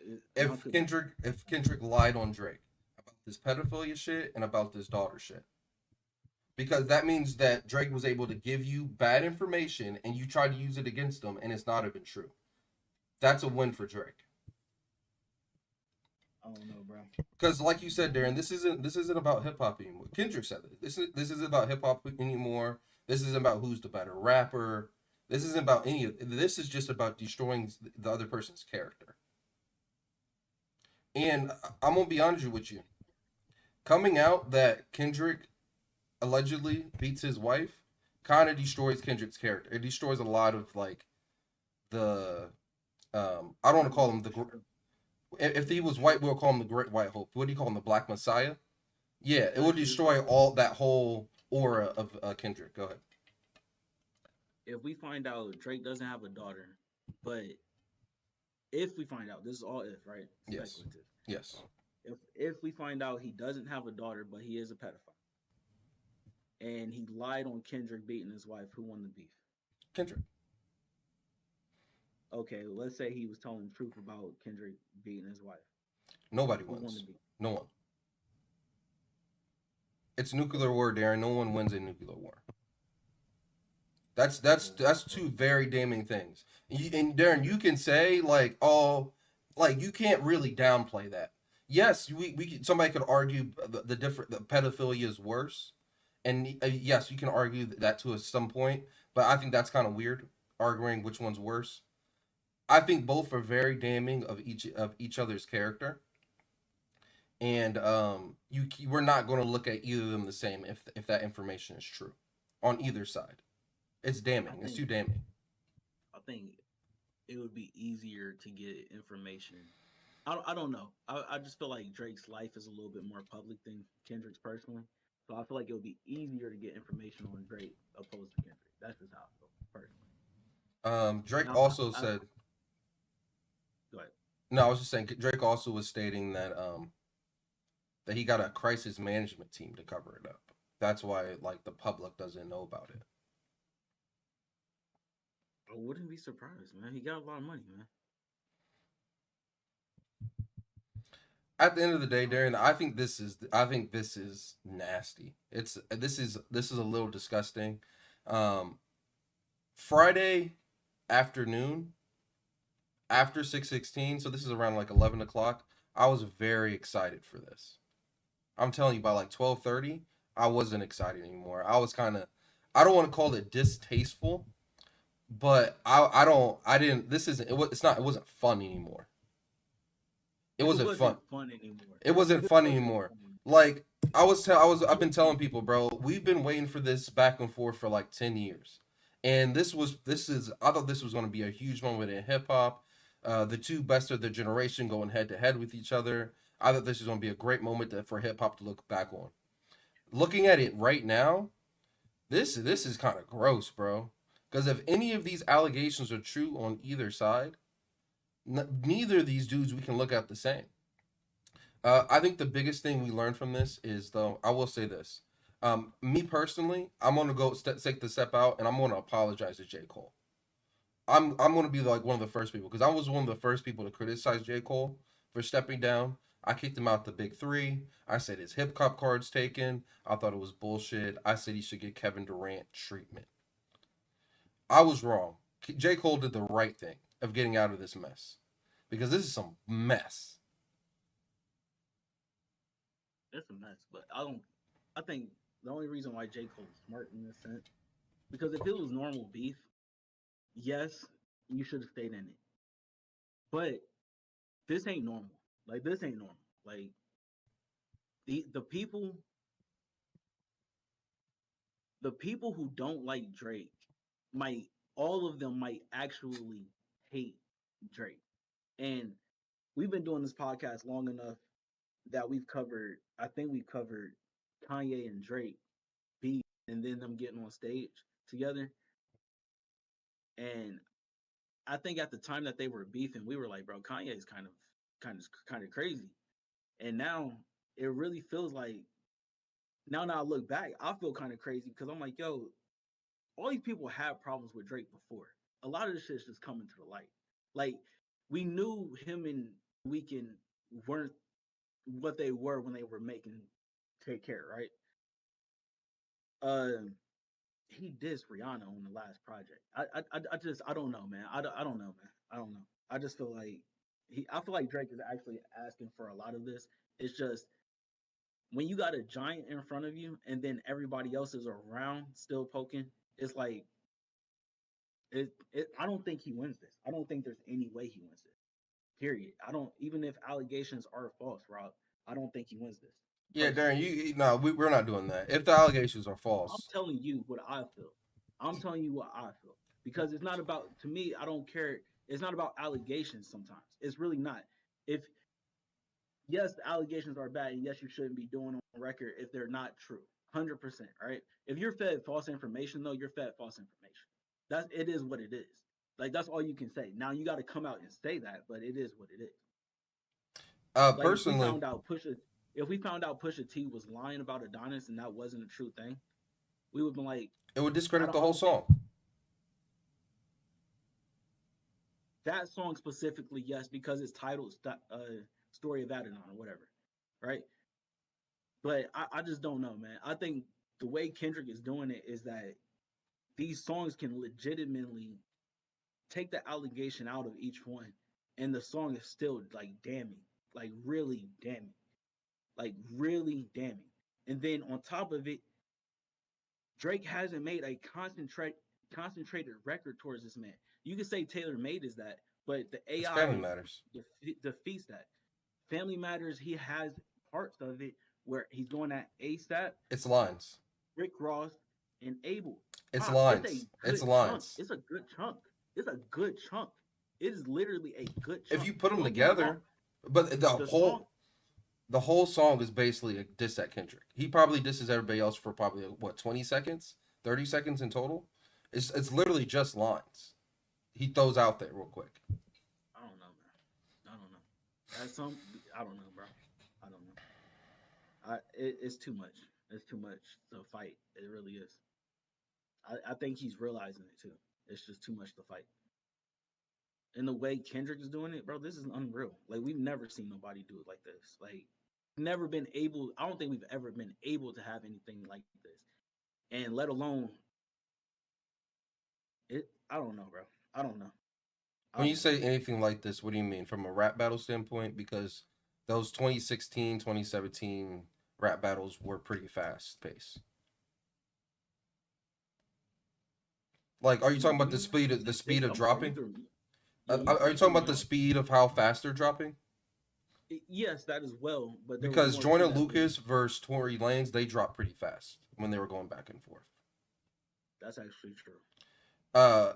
I could be wrong. If Kendrick lied on Drake about this pedophilia shit and about this daughter shit. Because that means that Drake was able to give you bad information and you tried to use it against him and it's not even true. That's a win for Drake. I don't know, bro. Because like you said, Darren, this isn't about hip hop anymore. Kendrick said it. This isn't about hip hop anymore. This isn't about who's the better rapper. This isn't about any of this is just about destroying the other person's character. And I'm gonna be honest with you. Coming out that Kendrick allegedly beats his wife kind of destroys Kendrick's character. It destroys a lot of like the I don't want to call him if he was white we'll call him the Great White Hope. What do you call him, the Black Messiah? Yeah, it would That's true. destroy all that whole aura of Kendrick. Go ahead. If we find out Drake doesn't have a daughter, but if we find out, this is all if, right? Yes, Speculative. yes, If we find out he doesn't have a daughter, but he is a pedophile, and he lied on Kendrick beating his wife, who won the beef? Kendrick. Okay, let's say he was telling the truth about Kendrick beating his wife. Nobody Who won the wins. beef? No one. It's nuclear war, Darren. No one wins a nuclear war. That's two very damning things. And Darren, you can say like, oh, like you can't really downplay that. Yes, somebody could argue the different the pedophilia is worse, and yes, you can argue that to some point. But I think that's kind of weird arguing which one's worse. I think both are very damning of each other's character, and we're not going to look at either of them the same if that information is true on either side. It's I damning. It's think too damning. I think it would be easier to get information. I don't know. I just feel like Drake's life is a little bit more public than Kendrick's personally. So I feel like it would be easier to get information on Drake opposed to Kendrick. That's just how I feel personally. Drake Now, also I said, go ahead. no, I was just saying, Drake also was stating that he got a crisis management team to cover it up. That's why like the public doesn't know about it. I wouldn't be surprised, man. He got a lot of money, man. At the end of the day, Darren, I think this is nasty. This is a little disgusting. Um, Friday afternoon after 6:16, so this is around like 11 o'clock. I was very excited for this. I'm telling you, by like 12:30, I wasn't excited anymore. I was kind of, I don't want to call it distasteful, but I don't, I didn't. This isn't. It's not. It wasn't fun anymore. It It wasn't fun. wasn't fun anymore. It wasn't It fun wasn't anymore. fun. Like I've been telling people, bro, we've been waiting for this back and forth for like 10 years. And this is I thought this was going to be a huge moment in hip hop. The two best of their generation going head to head with each other. I thought this was going to be a great moment for hip hop to look back on. Looking at it right now, this is kind of gross, bro. Because if any of these allegations are true on either side, neither of these dudes we can look at the same. I think the biggest thing we learned from this is, though, I will say this. Me personally, I'm gonna take the step out, and I'm gonna apologize to J. Cole. I'm gonna be like one of the first people because I was one of the first people to criticize J. Cole for stepping down. I kicked him out the big three. I said his hip hop card's taken. I thought it was bullshit. I said he should get Kevin Durant treatment. I was wrong. J. Cole did the right thing of getting out of this mess because this is some mess. It's a mess, but I don't. I think the only reason why J Cole is smart in this sense because if it was normal beef, yes, you should have stayed in it. But this ain't normal. Like this ain't normal. Like the people the people who don't like Drake might all of them might actually hate Drake. And we've been doing this podcast long enough that we've covered I think we've covered Kanye and Drake beef and then them getting on stage together. And I think at the time that they were beefing, we were like, bro, Kanye is kind of crazy. And now it really feels like now I look back, I feel kind of crazy because I'm like, yo, all these people had problems with Drake before. A lot of this shit's just coming to the light. Like we knew him and Weekend weren't what they were when they were making Take Care, right? Uh, he dissed Rihanna on the last project. I just I don't know, man. I don't know, man. I don't know. I just feel like I feel like Drake is actually asking for a lot of this. It's just when you got a giant in front of you and then everybody else is around still poking, it's like I don't think he wins this. I don't think there's any way he wins this. Period. I don't even if allegations are false, Rob. I don't think he wins this Yeah, personally. Darren, no, we're not doing that. If the allegations are I'm false, telling you what I feel. I'm telling you what I feel because it's not about to me. I don't care. It's not about allegations. Sometimes it's really not. If yes, the allegations are bad, and yes, you shouldn't be doing on record if they're not true. 100%, right? If you're fed false information, though, you're fed false information. That's it is what it is. Like that's all you can say. Now you got to come out and say that, but it is what it is. Like personally, if we found out Pusha T was lying about Adonis and that wasn't a true thing, we would be like, it would discredit the I whole don't think song. that song specifically, yes, because it's titled "Story of Adidon" or whatever, right? But I just don't know, man. I think the way Kendrick is doing it is that these songs can legitimately take the allegation out of each one, and the song is still like damning, like really damning, like really damning. And then on top of it, Drake hasn't made a concentrated record towards this man. You could say Taylor made is that, but the It's Family AI Matters. defeats that. Family Matters, he has parts of it where he's going at ASAP, It's lines. Rick Ross, and Abel. It's Pop, it's a lines. It's good chunk. lines. It's a good chunk. It's a good chunk. It is literally a good If chunk. you put them Don't get me wrong. together, but The song, the whole song is basically a diss at Kendrick. He probably disses everybody else for probably what 20 seconds, 30 seconds in total. It's literally just lines. He throws out there real quick. I don't know, man. I don't know. That's some, I don't know, bro. I don't know. It's too much. It's too much to fight. It really is. I think he's realizing it too. It's just too much to fight. And the way Kendrick is doing it, bro, this is unreal. Like we've never seen nobody do it like this. Like never been able. I don't think we've ever been able to have anything like this. And let alone it. I don't know, bro. I don't know. I When you don't know. say anything like this, what do you mean from a rap battle standpoint? Because those 2016, 2017 rap battles were pretty fast paced. Like, are you talking about You the said speed they of are you dropping? threw yeah Are you you talking threw about me the off. speed of how fast they're dropping? Yes, that as well, but there was Because more to Joyner that too. Lucas versus Tory Lanez, they dropped pretty fast when they were going back and forth. That's actually true.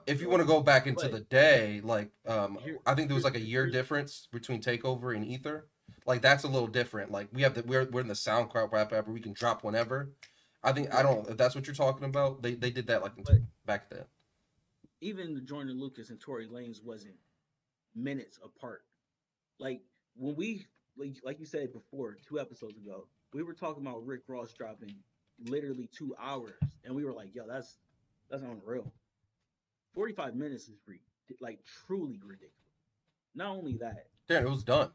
If you want to So, go back into but the day, here, I think there was here's like a year here's difference between Takeover and Ether. Like that's a little different. Like we're in the SoundCloud rap app where we can drop whenever. I yeah, don't if that's what you're talking about. They did that like but back then. even the Jordan Lucas and Tory Lanez wasn't minutes apart. Like when we like you said before, 2 episodes ago, we were talking about Rick Ross dropping literally 2 hours, and we were like, "Yo, that's unreal." 45 minutes is like truly ridiculous. Not only that, Damn, it was done.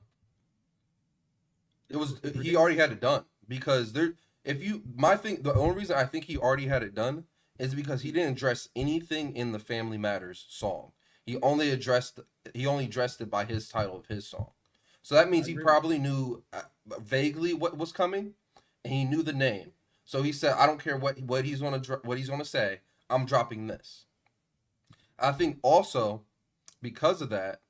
It was It's he already ridiculous. had it done because there. If you my thing, the only reason I think he already had it done is because he Mhm. didn't address anything in the Family Matters song. He only addressed he only addressed it by his title of his song. So that I means he agree with you. probably knew vaguely what was coming, and he knew the name. So he said, "I don't care what he's gonna say. I'm dropping this." I think also because of that,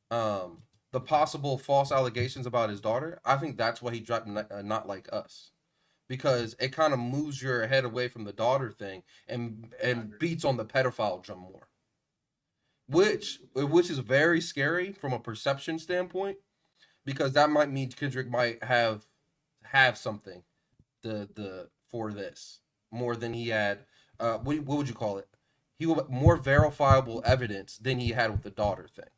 the possible false allegations about his daughter, I think that's why he dropped Not Like Us, because it kind of moves your head away from the daughter thing I and agree. beats on the pedophile drum more, which is very scary from a perception standpoint, because that might mean Kendrick might have something the for this more than he had. What would you call it? He will more verifiable evidence than he had with the daughter thing,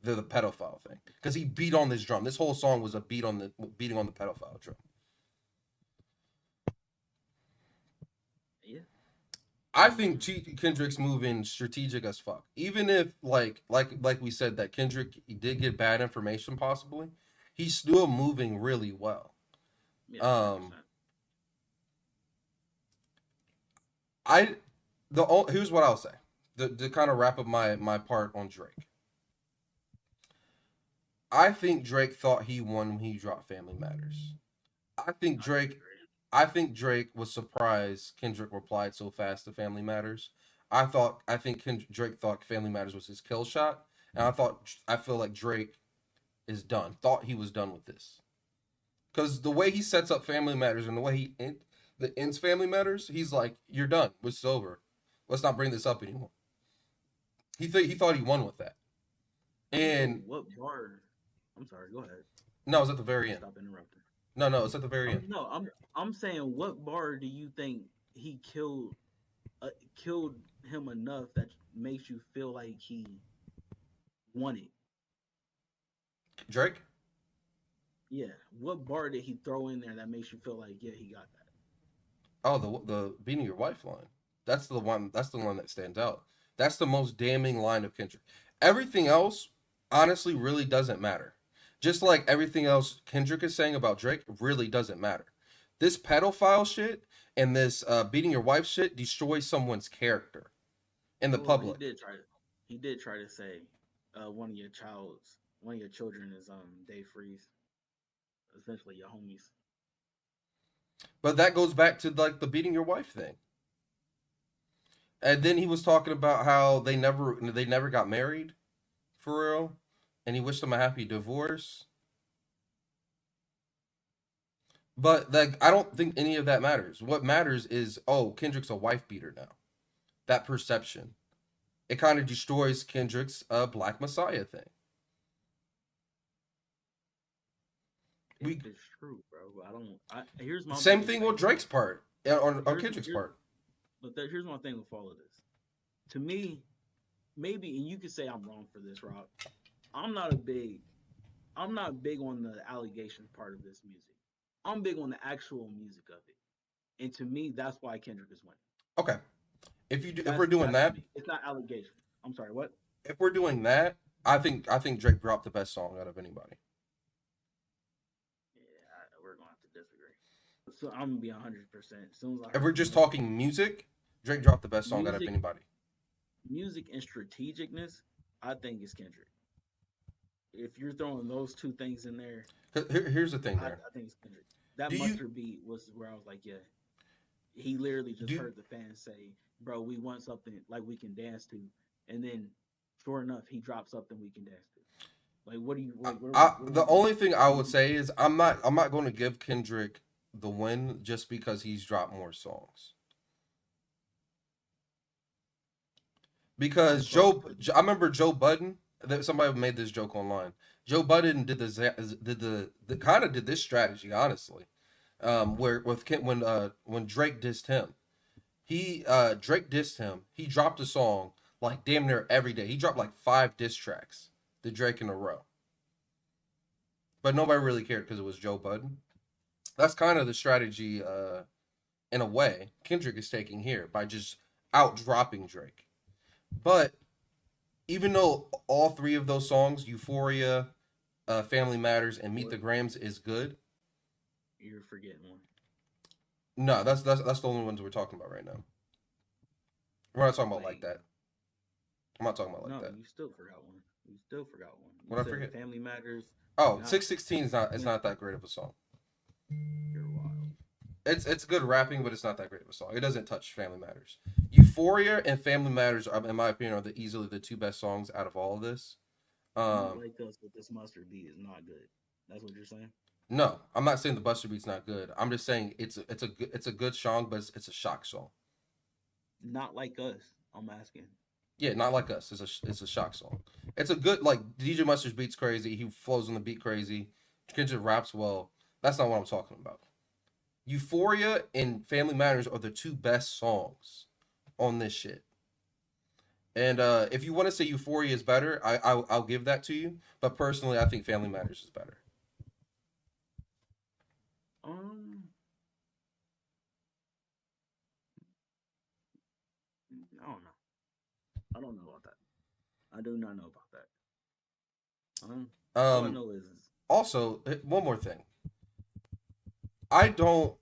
the pedophile thing, because he beat on this drum. This whole song was a beating on the pedophile drum. Yeah. I think Um. Kendrick's moving strategic as fuck. Even if like we said that Kendrick did get bad information possibly, he's still moving really well. Yeah. Hundred Um, percent. I here's what I'll say to kind of wrap up my part on Drake. I think Drake thought he won when he dropped Family Matters. I think I Drake disagree. I think Drake was surprised Kendrick replied so fast to Family Matters. I think Drake thought Family Matters was his kill shot, and I feel like Drake is done. Thought he was done with this because the way he sets up Family Matters and the way the ends Family Matters, he's like, "You're done. It's over. Let's not bring this up anymore." He thought he won with that, But and what bar? I'm sorry. Go ahead. no, it was at the very end. Stop interrupting. No, it's at the very end. No. I'm saying, what bar do you think he killed him enough that makes you feel like he won it? Drake. Yeah. What bar did he throw in there that makes you feel like, yeah, he got that? Oh, the beating your wife line. That's the one. That's the one that stands out. That's the most damning line of Kendrick. Everything else, honestly, really doesn't matter. Just like everything else Kendrick is saying about Drake really doesn't matter. This pedophile shit and this beating your wife shit destroys someone's character in the Well, public. he did try to say, one of your children is Dave Freeze, essentially your homies. But that goes back to like the beating your wife thing. And then he was talking about how they never got married for real, and he wished them a happy divorce. But like, I don't think any of that matters. What matters is, oh, Kendrick's a wife beater now. That perception. It kind of destroys Kendrick's Black Messiah thing. We It's true, bro. I don't. Here's my Same biggest thing thing with with Drake's all. part, on Here's Kendrick's here, part. here's my thing with all of this. To me, maybe, and you could say I'm wrong for this, Rob. I'm not a big. I'm not big on the allegations part of this music. I'm big on the actual music of it, and to me, that's why Kendrick is winning. Okay, if we're doing That's that, me. It's not allegation. I'm sorry. What? if we're doing that, I think Drake dropped the best song out of anybody. Yeah, we're gonna have to disagree. So I'm gonna be 100%. As soon as I If heard we're the just music, talking music, Drake dropped the best song out of music, anybody. music, and strategicness, I think is Kendrick. If you're throwing those two things in there, 'Cause here's the thing there. I think it's Kendrick. That Do you mustard beat was where I was like, yeah, he literally just do heard the fans say, "Bro, we want something like we can dance to," and then, sure enough, he dropped something we can dance to. Like, what do you like? What are we the doing? only thing I would say is I'm not going to give Kendrick the win just because he's dropped more songs. I'm Because sorry, I remember Joe Budden. That somebody made this joke online. Joe Budden the kind of did this strategy honestly, where when Drake dissed him, Drake dissed him. He dropped a song like damn near every day. He dropped like 5 diss tracks to Drake in a row, but nobody really cared because it was Joe Budden. That's kind of the strategy, in a way, Kendrick is taking here by just out dropping Drake. But even though all 3 of those songs, Euphoria, Family Matters, and Meet what? the Grams, is good, You're forgetting one. No, that's the only ones we're talking about right now. We're not talking about like Wait, that. I'm not talking about like no, that. you still forgot one. You still forgot one. You What I said forget? Family Matters. Oh, Not 616 is not. It's when not that great of a song. you're wild. It's good rapping, but it's not that great of a song. It doesn't touch Family Matters. Euphoria and Family Matters, in my opinion, are easily the two best songs out of all of this. Not Um, like us with this mustard beat is not good. That's what you're saying. no, I'm not saying the Buster Beat's not good. I'm just saying it's a good song, but it's a shock song. Not like us. I'm asking. Yeah, not like us. It's a shock song. It's a good like DJ Mustard's beats crazy. He flows on the beat crazy. Kendrick raps well. That's not what I'm talking about. Euphoria and Family Matters are the two best songs on this shit. And if you want to say Euphoria is better, I'll give that to you. But personally, I think Family Matters is better. Um, I don't know. I don't know about that. I do not know about that. All I Um, know is Also, one more thing. I don't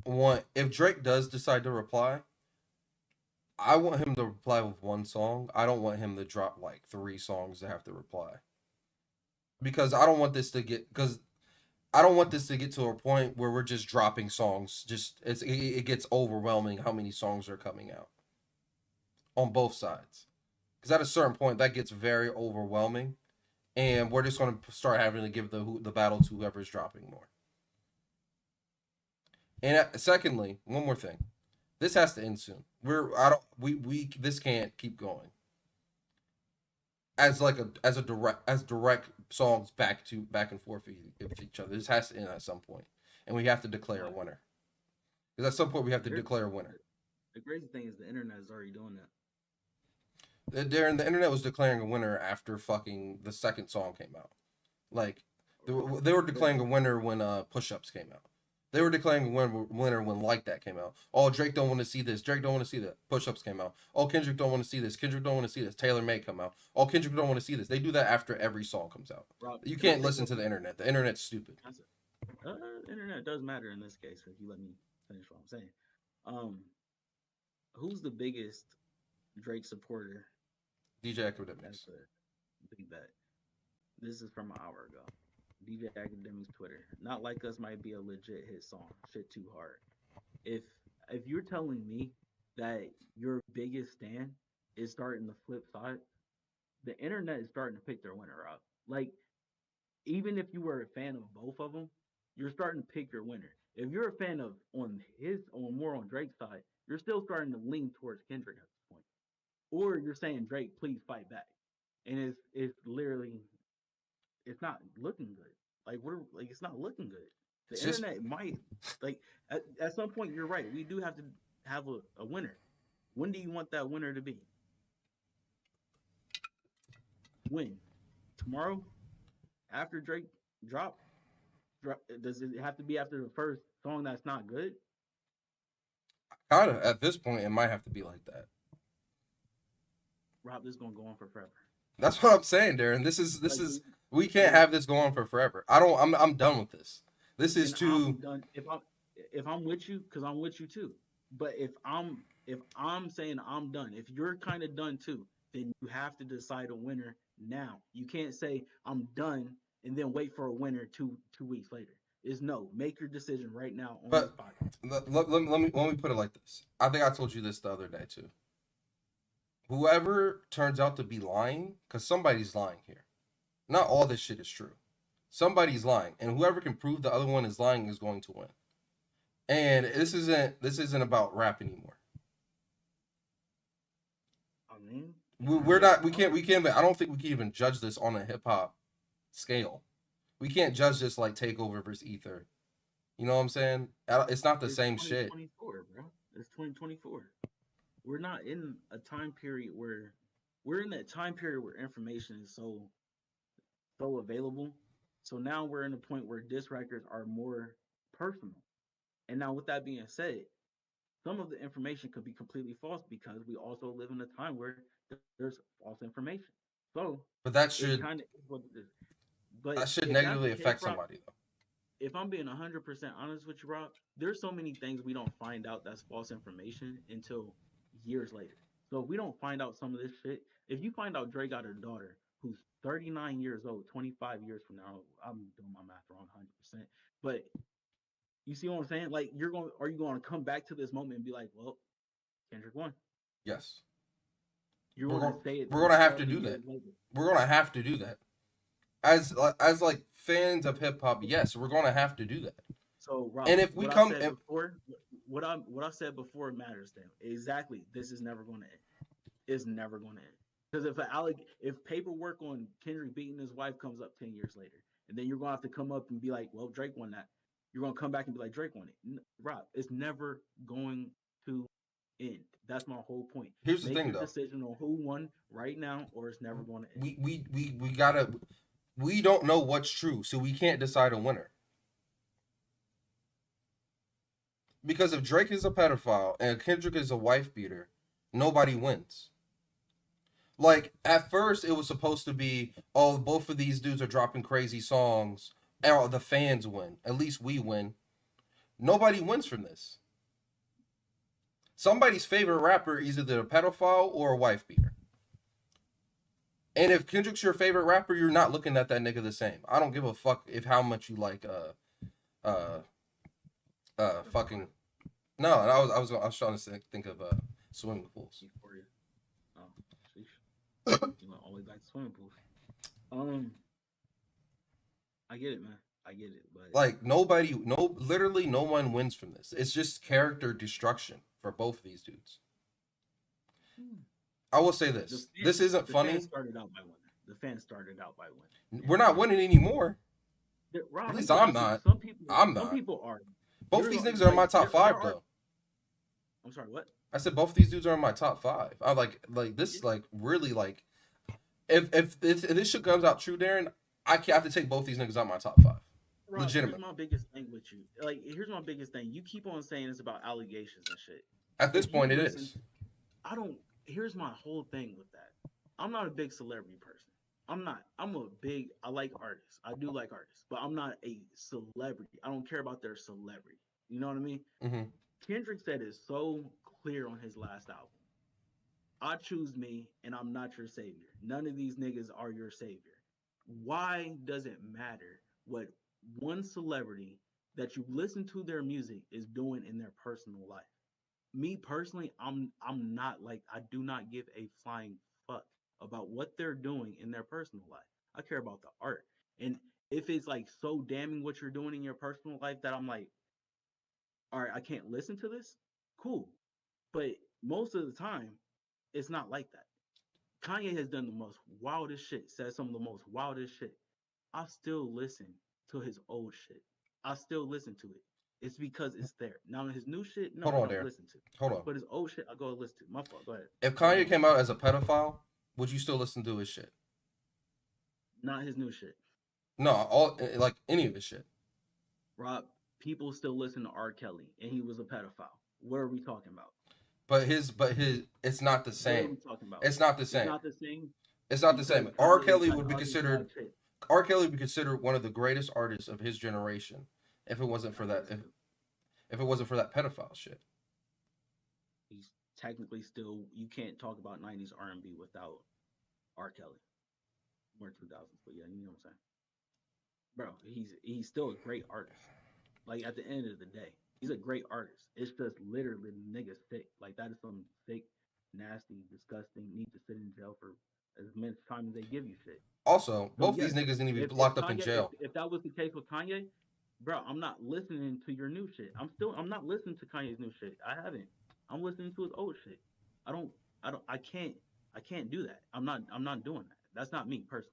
want if Drake does decide to reply, I want him to reply with one song. I don't want him to drop like three songs to have to reply because I don't want this to get because I don't want this to get to a point where we're just dropping songs. Just it gets overwhelming how many songs are coming out on both sides. Because at a certain point that gets very overwhelming, and we're just going to start having to give the battle to whoever's dropping more. And secondly, one more thing, this has to end soon. We're I don't we this can't keep going as like a as a direct songs back and forth with each other. This has to end at some point, and we have to declare a why. winner. Because at some point we have to There's declare a winner. the crazy thing is the internet is already doing that. Darren, the internet was declaring a winner after fucking the second song came out. Like they were But declaring a winner when Push Ups came out. They were declaring a winner when Like That came out. Oh, Drake don't want to see this. Drake don't want to see that. Push Ups came out. Oh, Kendrick don't want to see this. Kendrick don't want to see this. Taylor May come out. Oh, Kendrick don't want to see this. They do that after every song comes out. Rob, You can I can't say listen to the something? internet. The internet's stupid. I said, internet does matter in this case. If you let me finish what I'm saying, um, who's the biggest Drake supporter? DJ That's Academics. a big bet. This is from an hour ago. DJ Academics Twitter. Not Like Us might be a legit hit song. Shit too hard. If if you're telling me that your biggest stand is starting the flip side, the internet is starting to pick their winner up. Like even if you were a fan of both of them, you're starting to pick your winner. If you're a fan of on more on Drake's side, you're still starting to lean towards Kendrick at this point. Or you're saying Drake, please fight back. And it's literally it's not looking good. Like it's not looking good. The It's just internet might like at some point you're right. We do have to have a winner. When do you want that winner to be? When? Tomorrow? After Drake drop? Does it have to be after the first song that's not good? kind of at this point it might have to be like that. Rob, this is gonna go on for forever. That's what I'm saying, Darren. This Like is we we can't like have this go on for forever. I don't. I'm done with this. This is and I'm too. done if I'm with you, because I'm with you too. But if I'm saying I'm done, if you're kind of done too, then you have to decide a winner now. You can't say I'm done and then wait for a winner two weeks later. Is no, make your decision right now on this But podcast. let me put it like this. I think I told you this the other day too. Whoever turns out to be lying, because somebody's lying here. Not all this shit is true. Somebody's lying, and whoever can prove the other one is lying is going to win. And this isn't about rap anymore. I mean, We're yeah, not. We can't. I don't think we can even judge this on a hip hop scale. We can't judge this like Takeover versus Ether. You know what I'm saying? It's not the it's same shit. 2024, bro. It's 2024. We're not in a time period where we're in that time period where information is so available. So now we're in a point where disc records are more personal. And now with that being said, some of the information could be completely false because we also live in a time where there's false information. So But that it should kind of is what it is. But that should if that's the negatively case, affect Rob, somebody though. if I'm being 100% honest with you, Rob, there's so many things we don't find out that's false information until years later. So if we don't find out some of this shit, if you find out Drake got a daughter who's 39 years old, 25 years from now, I'm doing my math wrong 100%. But you see what I'm saying? Like, are you going to come back to this moment and be like, well, Kendrick won? Yes. You're We're going going to say it we're like going to have to 30 do that. years later. We're going to have to do that. As like fans of hip hop, yes, we're going to have to do that. So, And Rob, if we what I come said if, before, what I said before matters. Then exactly, this is never going to end. It's never going to end. Because if paperwork on Kendrick beating his wife comes up 10 years later, and then you're going to have to come up and be like, well, Drake won that. You're going to come back and be like, Drake won it. Rob, it's never going to end. That's my whole point. here's the Make thing your though. decision on who won right now, or it's never going to end. We gotta we don't know what's true, so we can't decide a winner. Because if Drake is a pedophile and Kendrick is a wife beater, nobody wins. Like at first, it was supposed to be, oh, both of these dudes are dropping crazy songs, and the fans win. At least we win. Nobody wins from this. Somebody's favorite rapper is either a pedophile or a wife beater. And if Kendrick's your favorite rapper, you're not looking at that nigga the same. I don't give a fuck if how much you like fucking. No, I was trying to think of swimming pools. Euphoria. Oh, sheesh. You went all the way back to swimming pools. I get it, man. I get it, but Like literally no one wins from this. It's just character destruction for both of these dudes. I will say this: this isn't the funny. fans started out by winning. The fans started out by winning. We're not winning anymore. Rob, At least I'm not. Some people, I'm some not. people are. Both these niggas are in my top five though. I'm sorry, what? I said both these dudes are in my top five. I like this like really like if this shit comes out true, Darren, I have to take both these niggas out my top five. Rob, Legitimate. here's my biggest thing with you. Like, here's my biggest thing. You keep on saying it's about allegations and shit. At this point, it is. I don't. Here's my whole thing with that. I'm not a big celebrity person. I'm not. I like artists. I do like artists, but I'm not a celebrity. I don't care about their celebrity. You know what I mean? Mm-hmm. Kendrick said it so clear on his last album. I choose me, and I'm not your savior. None of these niggas are your savior. Why does it matter what one celebrity that you listen to their music is doing in their personal life? Me personally, I'm not like, I do not give a flying fuck about what they're doing in their personal life. I care about the art. And if it's like so damning what you're doing in your personal life that I'm like, all right, I can't listen to this, cool. But most of the time, it's not like that. Kanye has done the most wildest shit, said some of the most wildest shit. I still listen to his old shit. I still listen to it. It's because it's there. Now his new shit, no, Hold I on, don't Darren. listen to. Hold on. But his old shit, I go listen to. My fault. Go ahead. If Kanye came out as a pedophile, would you still listen to his shit? Not his new shit. No, all like any of his shit. Rob, people still listen to R. Kelly, and he was a pedophile. What are we talking about? But it's not the same. What are we talking about? It's not the same. It's not the same. It's not the same. Because R. Kanye Kelly got would be other considered. side shit. R. Kelly would be considered one of the greatest artists of his generation if it wasn't for that. If it wasn't for that pedophile shit. He's technically still. You can't talk about '90s R&B without R. Kelly. More 2000s, but yeah, you know what I'm saying, bro. He's still a great artist. Like, at the end of the day, he's a great artist. It's just literally the nigga sick. Like, that is some sick, nasty, disgusting. Need to sit in jail for as much time as they give you shit. Also, So, both yes, these niggas need to be if locked up in Kanye, jail. if that was the case with Kanye, bro, I'm not listening to your new shit. I'm not listening to Kanye's new shit. I haven't. I'm listening to his old shit. I can't do that. I'm not doing that. That's not me personally.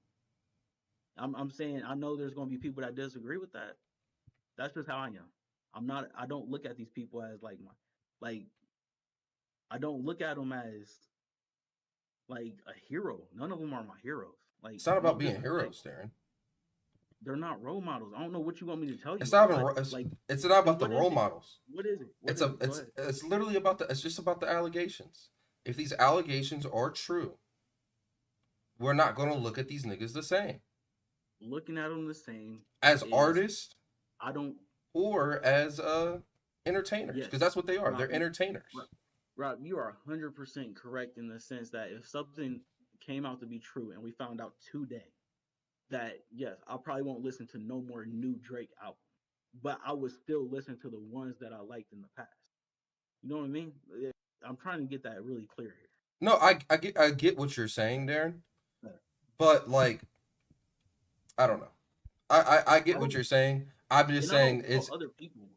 I'm saying, I know there's gonna be people that disagree with that. That's just how I am. I don't look at these people as like I don't look at them as like a hero. None of them are my heroes. Like, It's not about no being disrespect. heroes, Darren. They're not role models. I don't know what you want me to tell you. It's not but, even. like, It's not about the what is role it? models. What is it? What It's is a. it? Go ahead. It's literally about the. It's just about the allegations. If these allegations are true, we're not going to look at these niggas the same. Looking at them the same As is artists, I don't. or as entertainers, Yes, because that's what they are. Rob. They're entertainers. Rob, Rob, you are 100% correct in the sense that if something came out to be true and we found out today that yes, I probably won't listen to no more new Drake album, but I would still listen to the ones that I liked in the past. You know what I mean? I'm trying to get that really clear No, I get what you're saying, Darren, here. but like I don't know. I I get what don't, you're saying. I'm just and I don't saying fault it's. other people.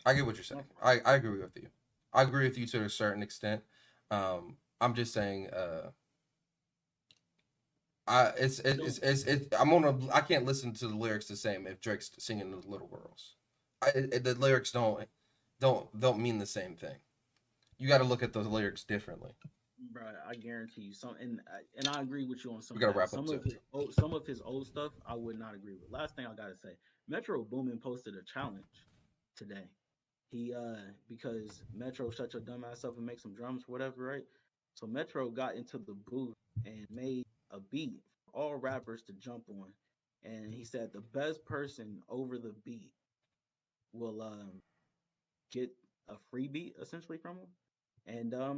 I get what you're saying. No, I agree with you. I agree with you to a certain extent. I'm just saying. don't. I'm on a. I can't listen to the lyrics the same if Drake's singing the Little Girls. The lyrics don't mean the same thing. You got to look at the lyrics differently. Bro, I guarantee you some, and I agree with you on some We of got to that. wrap up too. Some of his old stuff, I would not agree with. Last thing I gotta say, Metro Boomin posted a challenge today. He because Metro shut your dumb ass up and make some drums, whatever, right? So Metro got into the booth and made a beat for all rappers to jump on, and he said the best person over the beat will get a free beat essentially from him. And I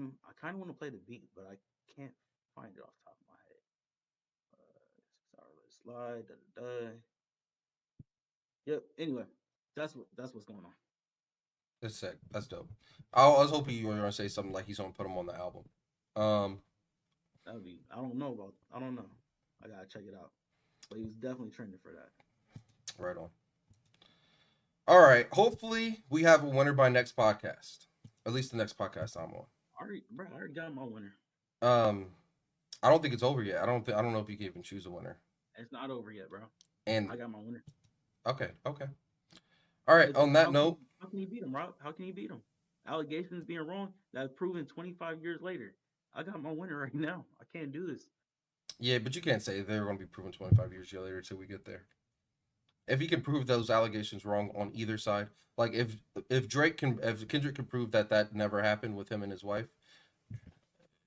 kind of want to play the beat, but I can't find it off the top of my head. Sorry, let's slide. Da, da, da. Yep. Anyway, that's what's going on. That's sick. That's dope. I was hoping you were gonna say something like he's gonna put him on the album. Um, That would be. I don't know about. I don't know. I gotta check it out. But he was definitely trending for that. right on. All right. Hopefully, we have a winner by next podcast. At least the next podcast I'm I already got my winner. on. I don't think it's over yet. I don't know if you can even choose a winner. It's not over yet, bro. And I got my winner. okay, okay. All right. On that note, How can you beat him, Rob? How can you beat him? Allegations being wrong that's proven 25 years later. I got my winner right now. I can't do this. yeah, but you can't say they're going to be proven 25 years later until we get there. If he can prove those allegations wrong on either side, like if Kendrick can prove that that never happened with him and his wife,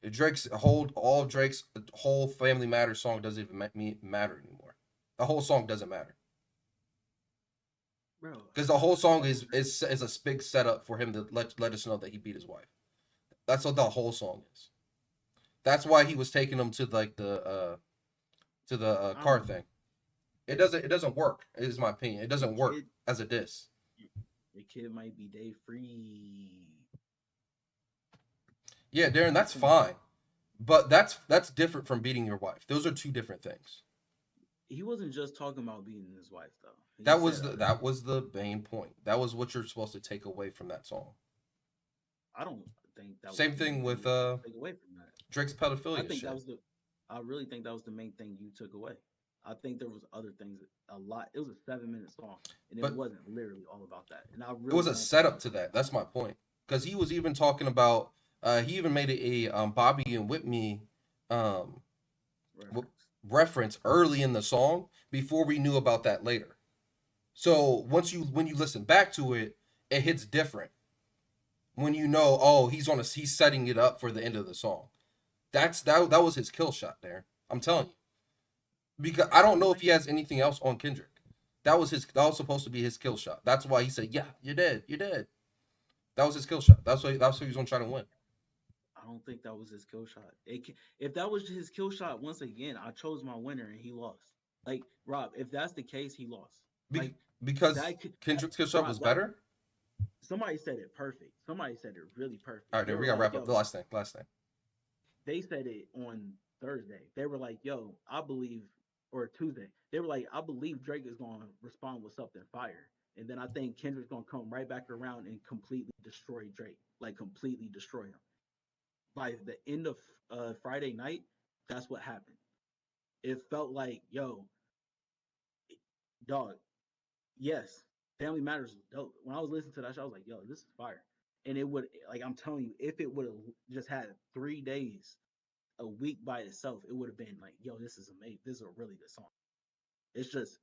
Drake's whole Family Matters song doesn't even matter anymore. The whole song doesn't matter Bro, because the whole song is a big setup for him to let us know that he beat his wife. That's what the whole song is. That's why he was taking them to like the I car don't know. thing. It doesn't work. Is my opinion. It The doesn't work kid, as a diss. the kid might be day free. Yeah, Darren, that's That's in the fine, law. but that's different from beating your wife. Those are two different things. He wasn't just talking about beating his wife though. He That said was the other. that was the main point. That was what you're supposed to take away from that song. I don't think that was Same the main thing thing with you were supposed to take away from that. Drake's I pedophilia think that shit. was the. I really think that was the main thing you took away. I think there was other things. A lot. It was a 7 minute song, and it But wasn't literally all about that. And I it really was a don't think setup that's to what it that. was. That's my point. Because he was even talking about. He even made Bobby and Whitney um, w- Reference. reference early in the song before we knew about that later. So when you listen back to it, it hits different when you know, oh, he's setting it up for the end of the song. That was his kill shot there. I'm telling you, because I don't It know if might. he has anything else on Kendrick. That was supposed to be his kill shot. That's why he said, "Yeah, you're dead, you're dead." That was his kill shot. That's what he was gonna try to win. I don't think that was his kill shot. If that was his kill shot, once again, I chose my winner and he lost. Like Rob, if that's the case, he lost. Be- Like because that could that Kendrick's kill shot Rob, was like better. somebody said it perfect. Somebody said it really All perfect. right, They then we were gotta like, wrap up. The "Yo," last thing, last thing. they said it on Thursday. They were like, "Yo, I believe," or Tuesday. They were like, "I believe Drake is going to respond with something fire." And then I think Kendrick's going to come right back around and completely destroy Drake, like completely destroy him. By the end of Friday night, that's what happened. It felt like, yo, dog, yes, Family Matters was dope. When I was listening to that show, I was like, yo, this is fire. And it would, like, I'm telling you, if it would have just had 3 days, a week by itself, it would have been like, yo, this is amazing. This is a really good song. It's just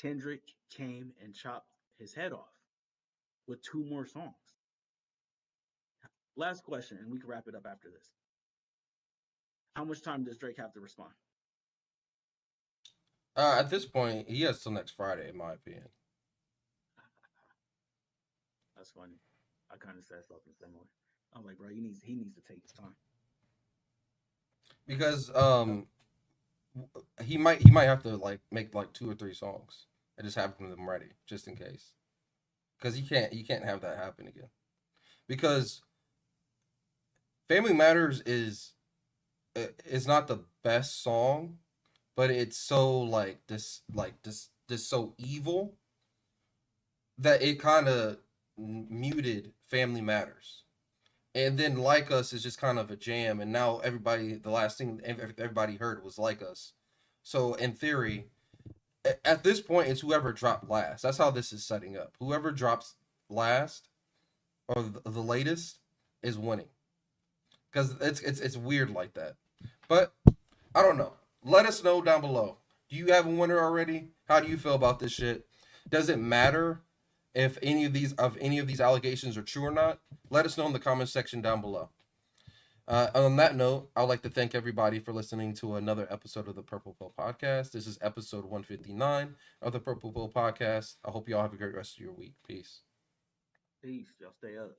Kendrick came and chopped his head off with two more songs. Last question, and we can wrap it up after this. How much time does Drake have to respond? At this point, he has till next Friday, in my opinion, That's funny. I kind of said something similar. I'm like, bro, he needs to take his time. because Yep. he might have to like make like 2 or 3 songs and just have them ready just in case, because he can't have that happen again. Because Family Matters is not the best song, but it's so like this so evil that it kind of muted Family Matters. And then Like Us is just kind of a jam, and now everybody, the last thing everybody heard was Like Us. So in theory, at this point, it's whoever dropped last. That's how this is setting up. Whoever drops last or the latest is winning, because it's weird like that. But I don't know. Let us know down below. Do you have a winner already? How do you feel about this shit? Does it matter if any of these allegations are true or not? Let us know in the comment section down below. On that note, I would like to thank everybody for listening to another episode of the Purple Pill Podcast. This is episode 159 of the Purple Pill Podcast. I hope you all have a great rest of your week. Peace. Peace. Y'all stay up.